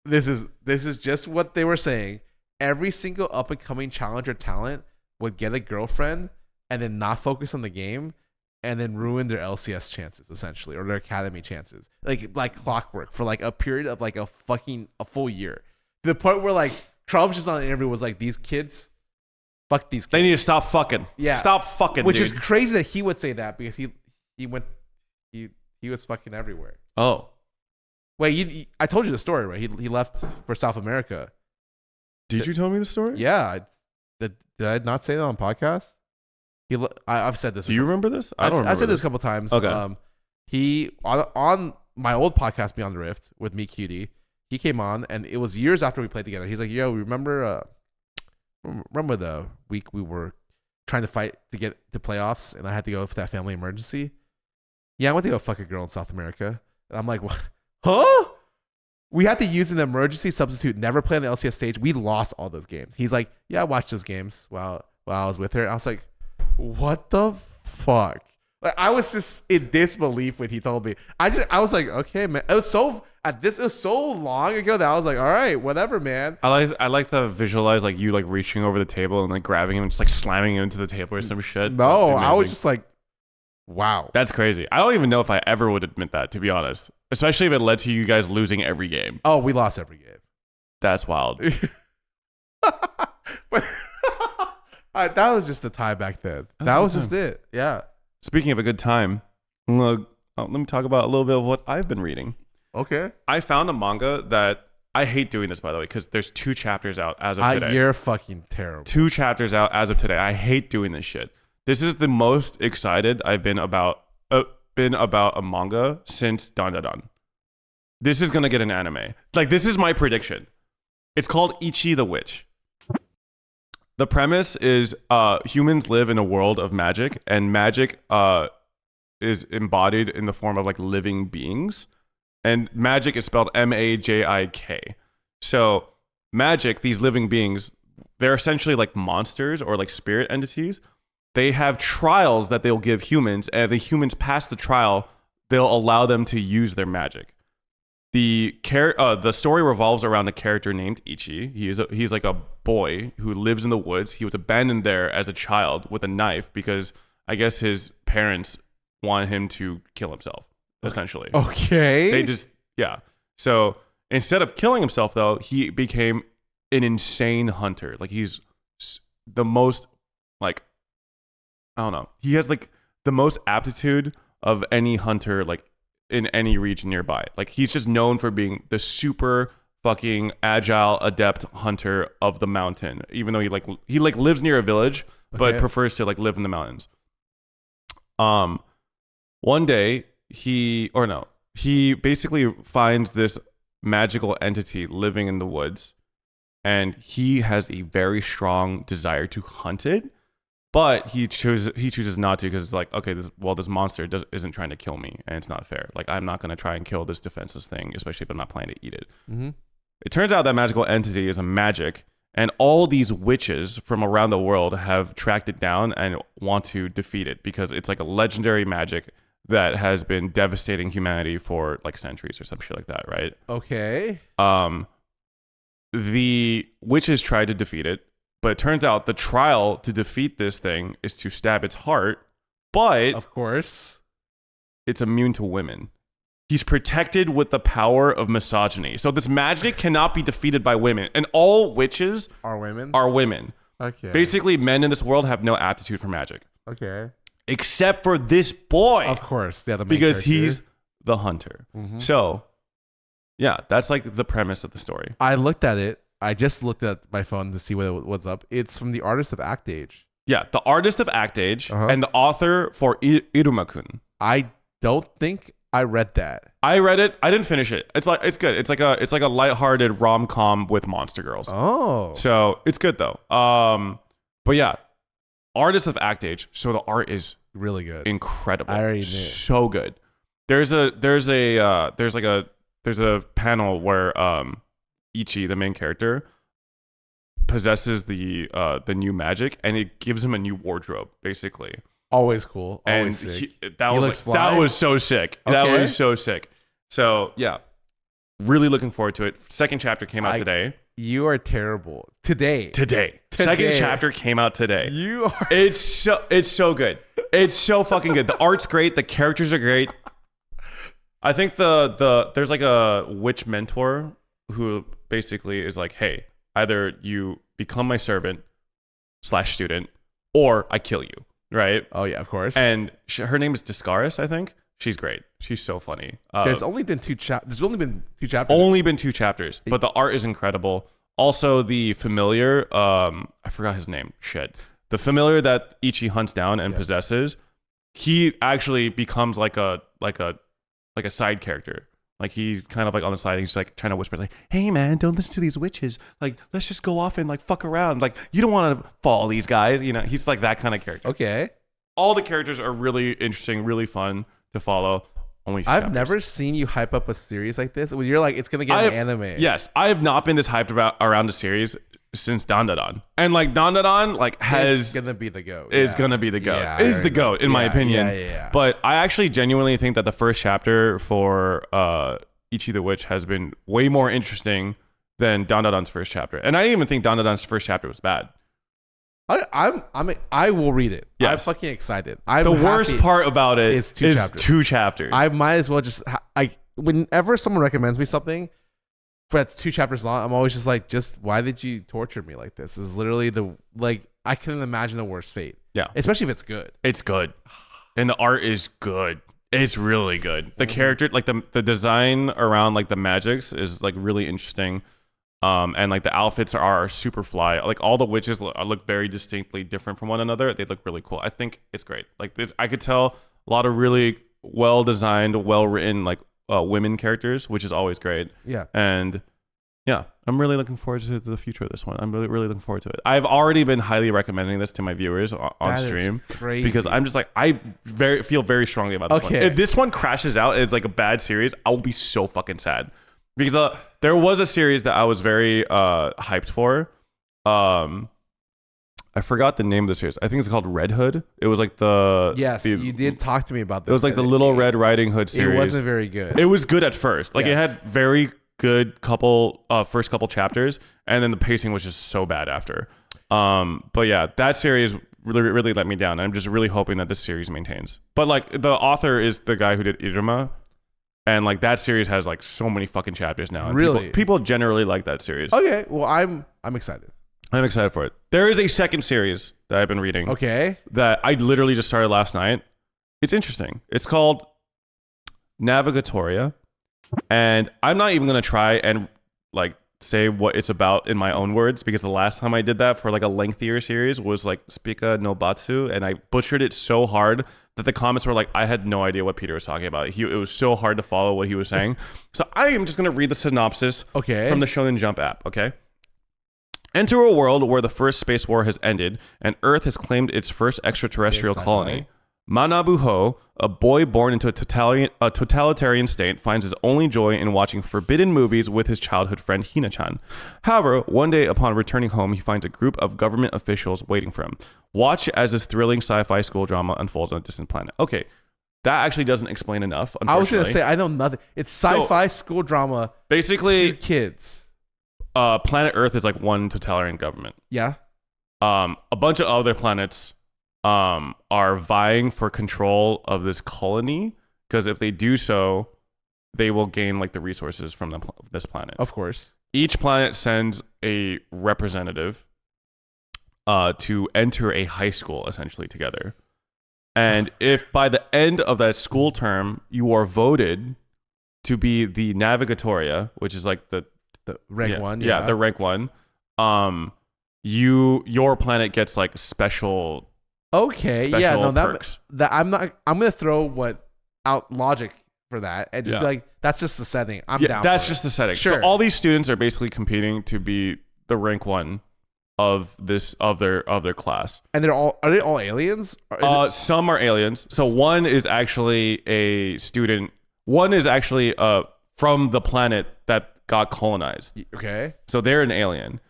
this is just what they were saying. Every single up and coming challenger talent would get a girlfriend and then not focus on the game and then ruin their LCS chances essentially, or their academy chances, like clockwork for like a period of like a full year. To the point where like Trump's just on an interview was like, these kids, fuck these kids. They need to stop fucking. Yeah, stop fucking. Which dude. is crazy that he would say that because he was fucking everywhere. Oh, wait, I told you the story, right? He left for South America. Did you tell me the story? Yeah. Did I not say that on podcast? I've said this. Do you remember this? I don't remember. I said this a couple times. Okay. He on my old podcast, Beyond the Rift, with me, Cutie. He came on, and it was years after we played together. He's like, "Yo, remember the week we were trying to fight to get to playoffs, and I had to go for that family emergency? Yeah, I went to go fuck a girl in South America." And I'm like, "What? Huh?" We had to use an emergency substitute, never play on the LCS stage. We lost all those games. He's like, "Yeah, I watched those games while I was with her." And I was like, what the fuck? Like, I was just in disbelief when he told me. I was like, okay, man. It was so long ago that I was like, all right, whatever, man. I like to visualize like you like reaching over the table and like grabbing him and just like slamming him into the table or some shit. No, I was just like, wow. That's crazy. I don't even know if I ever would admit that, to be honest. Especially if it led to you guys losing every game. Oh, we lost every game. That's wild. But that was just the time back then. That was just it. Yeah. Speaking of a good time, let me talk about a little bit of what I've been reading. Okay. I found a manga that I hate doing this, by the way, because there's 2 chapters out as of today. You're fucking terrible. 2 chapters out as of today. I hate doing this shit. This is the most excited I've been about a manga since Dan Dan Dan. This is gonna get an anime. Like, this is my prediction. It's called Ichi the Witch. The premise is humans live in a world of magic, and magic is embodied in the form of like living beings. And magic is spelled MAJIK. So magic, these living beings, they're essentially like monsters or like spirit entities. They have trials that they'll give humans, and if the humans pass the trial, they'll allow them to use their magic. The story revolves around a character named Ichi. He's like a boy who lives in the woods. He was abandoned there as a child with a knife because I guess his parents wanted him to kill himself, essentially. Okay. They just, yeah. So instead of killing himself, though, he became an insane hunter. Like, he's the most, like, I don't know. He has like the most aptitude of any hunter, like, in any region nearby. Like, he's just known for being the super fucking agile, adept hunter of the mountain. Even though he lives near a village, but prefers to like live in the mountains. One day he basically finds this magical entity living in the woods, and he has a very strong desire to hunt it. But he chooses not to because it's like, okay, this monster isn't trying to kill me, and it's not fair. Like, I'm not going to try and kill this defenseless thing, especially if I'm not planning to eat it. Mm-hmm. It turns out that magical entity is a magic, and all these witches from around the world have tracked it down and want to defeat it because it's like a legendary magic that has been devastating humanity for like centuries or some shit like that, right? Okay. The witches tried to defeat it. But it turns out the trial to defeat this thing is to stab its heart, but of course, it's immune to women. He's protected with the power of misogyny. So this magic cannot be defeated by women, and all witches are women. Okay. Basically, men in this world have no aptitude for magic. Okay. Except for this boy. Of course, the because he's the hunter. Mm-hmm. So, yeah, that's like the premise of the story. I looked at it. I just looked at my phone to see what's up. It's from the artist of Act Age. Yeah, the artist of Act Age and the author for Iruma-kun. I don't think I read that. I read it. I didn't finish it. It's good. It's like a lighthearted rom-com with monster girls. Oh. So it's good though. But yeah, artist of Act Age. So the art is really good. Incredible. I already knew. So good. There's a panel where Ichi, the main character, possesses the new magic, and it gives him a new wardrobe, basically. Always cool. Always sick. That was so sick. Okay. That was so sick. So yeah, really looking forward to it. Second chapter came out today. You are terrible. Today. Second chapter came out today. You are. It's so good. It's so fucking good. The art's great. The characters are great. I think there's like a witch mentor who basically is like, hey, either you become my servant / student, or I kill you, right? Oh yeah, of course. And her name is Discaris, I think. She's great. She's so funny. There's only been two chapters. Only been 2 chapters, but the art is incredible. Also, the familiar, I forgot his name. Shit. The familiar that Ichi hunts down and possesses, he actually becomes like a side character. Like, he's kind of like on the side, and he's like trying to whisper, like, hey man, don't listen to these witches. Like, let's just go off and like fuck around. Like, you don't want to follow these guys. You know, he's like that kind of character. Okay. All the characters are really interesting, really fun to follow. Only I've never seen you hype up a series like this when you're like, it's gonna get an anime. Yes, I have not been this hyped around a series since Dan Dan Dan. And like Dan Dan Dan is gonna be the GOAT. Is gonna be the GOAT. Yeah, is the GOAT in my opinion. Yeah. But I actually genuinely think that the first chapter for Ichi the Witch has been way more interesting than Dan Dan Dan's first chapter. And I didn't even think Dan Dan Dan's first chapter was bad. I will read it. Yes. I'm fucking excited. The worst part about it is 2 chapters. I might as well just whenever someone recommends me something that's 2 chapters long, I'm always just like, why did you torture me like this? This is literally I couldn't imagine the worst fate. Yeah. Especially if it's good. It's good. And the art is good. It's really good. The character, like the design around like the magics is like really interesting. And like the outfits are super fly. Like all the witches look very distinctly different from one another. They look really cool. I think it's great. Like this, I could tell a lot of really well designed, well written like women characters, which is always great. Yeah. And yeah, I'm really looking forward to the future of this one. I'm really looking forward to it. I've already been highly recommending this to my viewers on stream because I'm just like I feel very strongly about this one. If this one crashes out and it's like a bad series, I will be so fucking sad because there was a series that I was very hyped for. I forgot the name of the series. I think it's called Red Hood. It was like you did talk to me about this. It was like the Little Red Riding Hood series. It wasn't very good. It was good at first. Like it had very good first couple chapters, and then the pacing was just so bad after. But yeah, that series really let me down. I'm just really hoping that this series maintains. But like the author is the guy who did Iruma, and like that series has like so many fucking chapters now. And really, people generally like that series. Okay, well I'm excited. I'm excited for it. There is a second series that I've been reading. Okay, that I literally just started last night. It's interesting. It's called Navigatoria. And I'm not even going to try and like say what it's about in my own words because the last time I did that for like a lengthier series was like Spika no Batsu, and I butchered it so hard that the comments were like, I had no idea what Peter was talking about. It was so hard to follow what he was saying. So I am just going to read the synopsis from the Shonen Jump app, okay? Enter a world where the first space war has ended and Earth has claimed its first extraterrestrial colony. Manabu-ho, a boy born into a totalitarian state, finds his only joy in watching forbidden movies with his childhood friend Hina-chan. However, one day upon returning home, he finds a group of government officials waiting for him. Watch as this thrilling sci-fi school drama unfolds on a distant planet. Okay, that actually doesn't explain enough, unfortunately. I was going to say, I know nothing. It's sci-fi school drama. Basically, kids. Planet Earth is like one totalitarian government. Yeah. A bunch of other planets are vying for control of this colony because if they do so, they will gain like the resources from this planet. Of course. Each planet sends a representative to enter a high school essentially together. And if by the end of that school term you are voted to be the Navigatoria, which is like the rank one, the rank one, your planet gets like special. Okay, perks. I'm gonna throw out logic for that and just be like, that's just the setting. I'm down. That's just the setting. Sure. So all these students are basically competing to be the rank one of their class. And are they all aliens? Some are aliens. So one is actually a student. One is actually from the planet that got colonized. Okay. So they're an alien.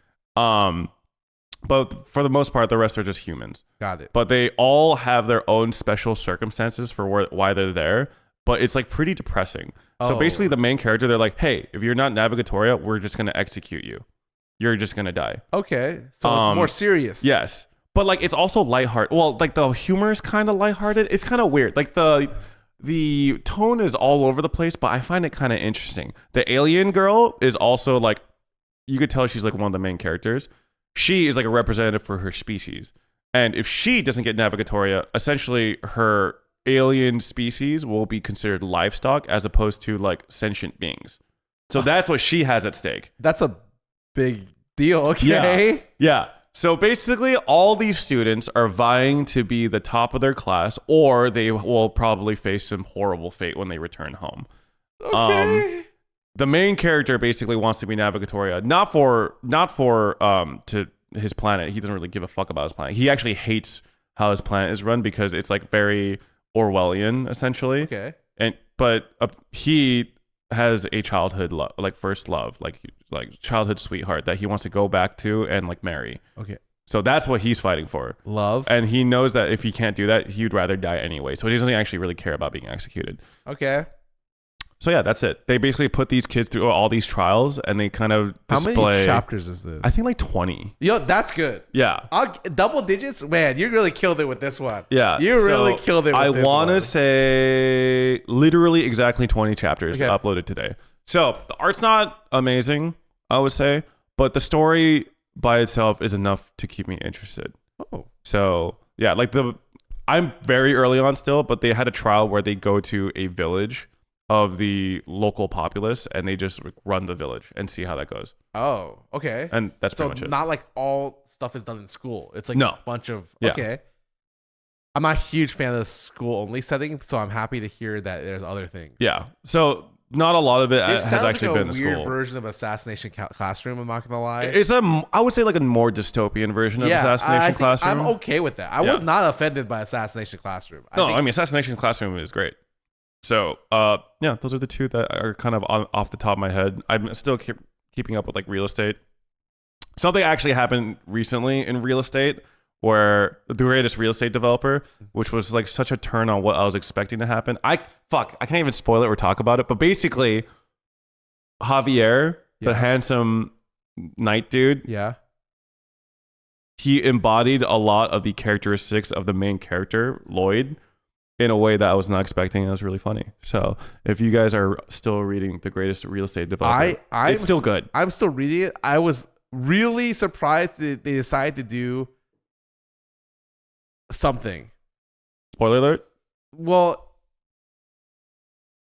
But for the most part, the rest are just humans. Got it. But they all have their own special circumstances for why they're there. But it's like pretty depressing. So basically, the main character, they're like, "Hey, if you're not Navigatoria, we're just gonna execute you. You're just gonna die." Okay, so it's more serious. Yes, but like it's also lighthearted. Well, like the humor is kind of lighthearted. It's kind of weird. Like the tone is all over the place, but I find it kind of interesting. The alien girl is also like, you could tell she's like one of the main characters. She is like a representative for her species. And if she doesn't get Navigatoria, essentially her alien species will be considered livestock as opposed to like sentient beings. So that's what she has at stake. That's a big deal. Okay. Yeah. So basically all these students are vying to be the top of their class, or they will probably face some horrible fate when they return home. Okay. The main character basically wants to be Navigatoria, not for to his planet. He doesn't really give a fuck about his planet. He actually hates how his planet is run because it's like very Orwellian essentially. Okay. But he has a childhood love, like first love, like childhood sweetheart that he wants to go back to and like marry. Okay. So that's what he's fighting for. Love. And he knows that if he can't do that, he'd rather die anyway. So he doesn't actually really care about being executed. Okay. So yeah, that's it. They basically put these kids through all these trials, and they kind of display. How many chapters is this? I think like 20. Yo, that's good. Yeah. Double digits? Man, you really killed it with this one. Yeah. You really killed it with this one. I want to say literally exactly 20 chapters uploaded today. So the art's not amazing, I would say, but the story by itself is enough to keep me interested. Oh. So yeah, like I'm very early on still, but they had a trial where they go to a village of the local populace, and they just run the village and see how that goes. Oh, okay. And that's So pretty much it. not like all stuff is done in school. It's like No. a bunch of Yeah. okay. I'm not a huge fan of the school only setting, so I'm happy to hear that there's other things. Yeah. So not a lot of it This has sounds actually like been a the weird school. version of Assassination Classroom. I'm not gonna lie. It's I would say like a more dystopian version of Assassination I think Classroom. I'm okay with that. I was not offended by Assassination Classroom. I mean Assassination Classroom is great. So yeah, those are the two that are kind of off the top of my head. I'm still keeping up with like real estate. Something actually happened recently in real estate where the greatest real estate developer, which was like such a turn on what I was expecting to happen. I can't even spoil it or talk about it, but basically Javier, the handsome knight dude, he embodied a lot of the characteristics of the main character, Lloyd, in a way that I was not expecting. It was really funny. So if you guys are still reading The Greatest Real Estate Developer, it's still good. I'm still reading it. I was really surprised that they decided to do something. Spoiler alert? Well,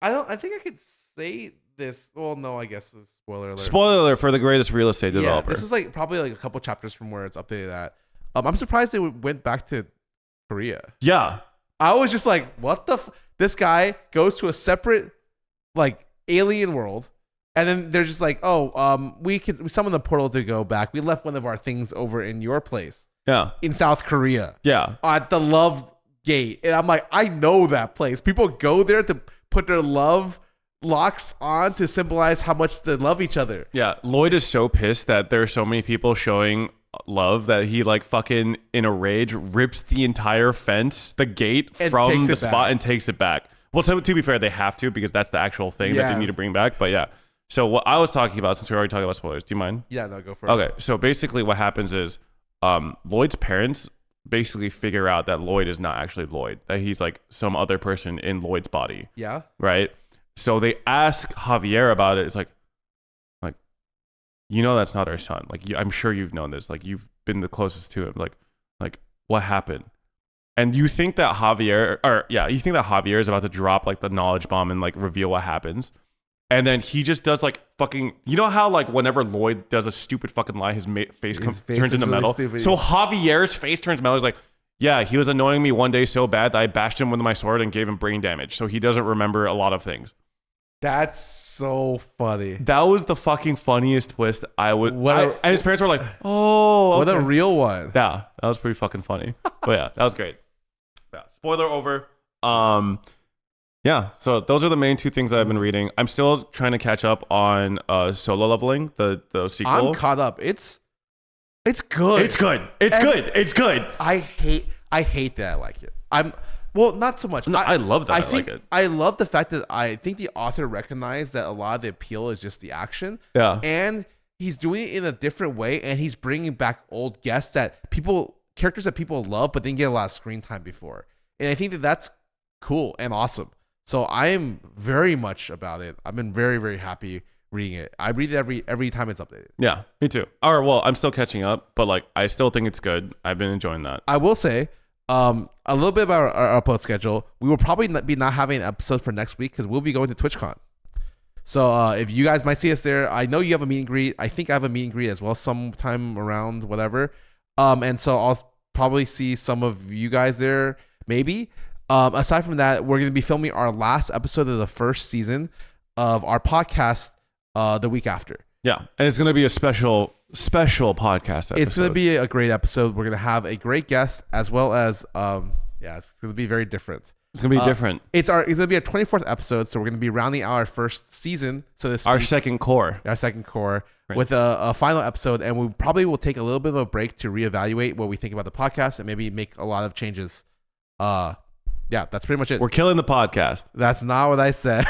I think I could say this. Well, no, I guess it's spoiler alert. Spoiler alert for The Greatest Real Estate Developer. This is like probably like a couple chapters from where it's updated at. I'm surprised they went back to Korea. Yeah. I was just like, what the this guy goes to a separate like alien world, and then they're just like, we summoned the portal to go back. We left one of our things over in your place. Yeah. In South Korea. Yeah. At the Love Gate. And I'm like, I know that place. People go there to put their love locks on to symbolize how much they love each other. Yeah. Lloyd is so pissed that there are so many people showing love that he like fucking in a rage rips the entire fence, the gate and from the spot and takes it back. Well, to be fair, they have to because that's the actual thing that they need to bring back. But yeah. So what I was talking about, since we're already talking about spoilers, do you mind? Yeah, no, go for it. Okay. So basically what happens is Lloyd's parents basically figure out that Lloyd is not actually Lloyd, that he's like some other person in Lloyd's body. Yeah. Right? So they ask Javier about it. It's like, that's not our son. Like, I'm sure you've known this. Like, you've been the closest to him. Like, what happened? And you think that Javier is about to drop like the knowledge bomb and like reveal what happens. And then he just does like fucking, you know how like whenever Lloyd does a stupid fucking lie, his face turns into metal. Really so Javier's face turns metal. He's like, yeah, he was annoying me one day so bad that I bashed him with my sword and gave him brain damage. So he doesn't remember a lot of things. That's so funny. That was the fucking funniest twist and his parents were like, oh, okay. What a real one. Yeah, that was pretty fucking funny. But yeah, that was great. Yeah, spoiler over. Yeah, so those are the main two things that I've been reading. I'm still trying to catch up on Solo Leveling, the sequel. I'm caught up. It's good. It's good. It's good. I hate that I like it. Well, not so much. No, I love that. I like it. I love the fact that I think the author recognized that a lot of the appeal is just the action. Yeah. And he's doing it in a different way, and he's bringing back old guests characters that people love, but didn't get a lot of screen time before. And I think that that's cool and awesome. So I am very much about it. I've been very, very happy reading it. I read it every time it's updated. Yeah, me too. I'm still catching up, but like I still think it's good. I've been enjoying that. I will say a little bit about our upload schedule. We will probably not having an episode for next week because we'll be going to TwitchCon. So if you guys might see us there, I know you have a meet and greet. I think I have a meet and greet as well sometime around whatever. And so I'll probably see some of you guys there maybe. Aside from that, we're going to be filming our last episode of the first season of our podcast the week after. Yeah, and it's going to be a special podcast episode. It's going to be a great episode. We're going to have a great guest as well as, it's going to be very different. It's going to be different. It's going to be our 24th episode, so we're going to be rounding out our first season. So our second core. Right. With a final episode, and we probably will take a little bit of a break to reevaluate what we think about the podcast and maybe make a lot of changes. Yeah, that's pretty much it. We're killing the podcast. That's not what I said.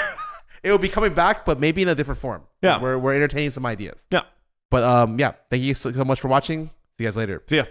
It will be coming back, but maybe in a different form. Yeah. We're entertaining some ideas. Yeah. But yeah, thank you so much for watching. See you guys later. See ya.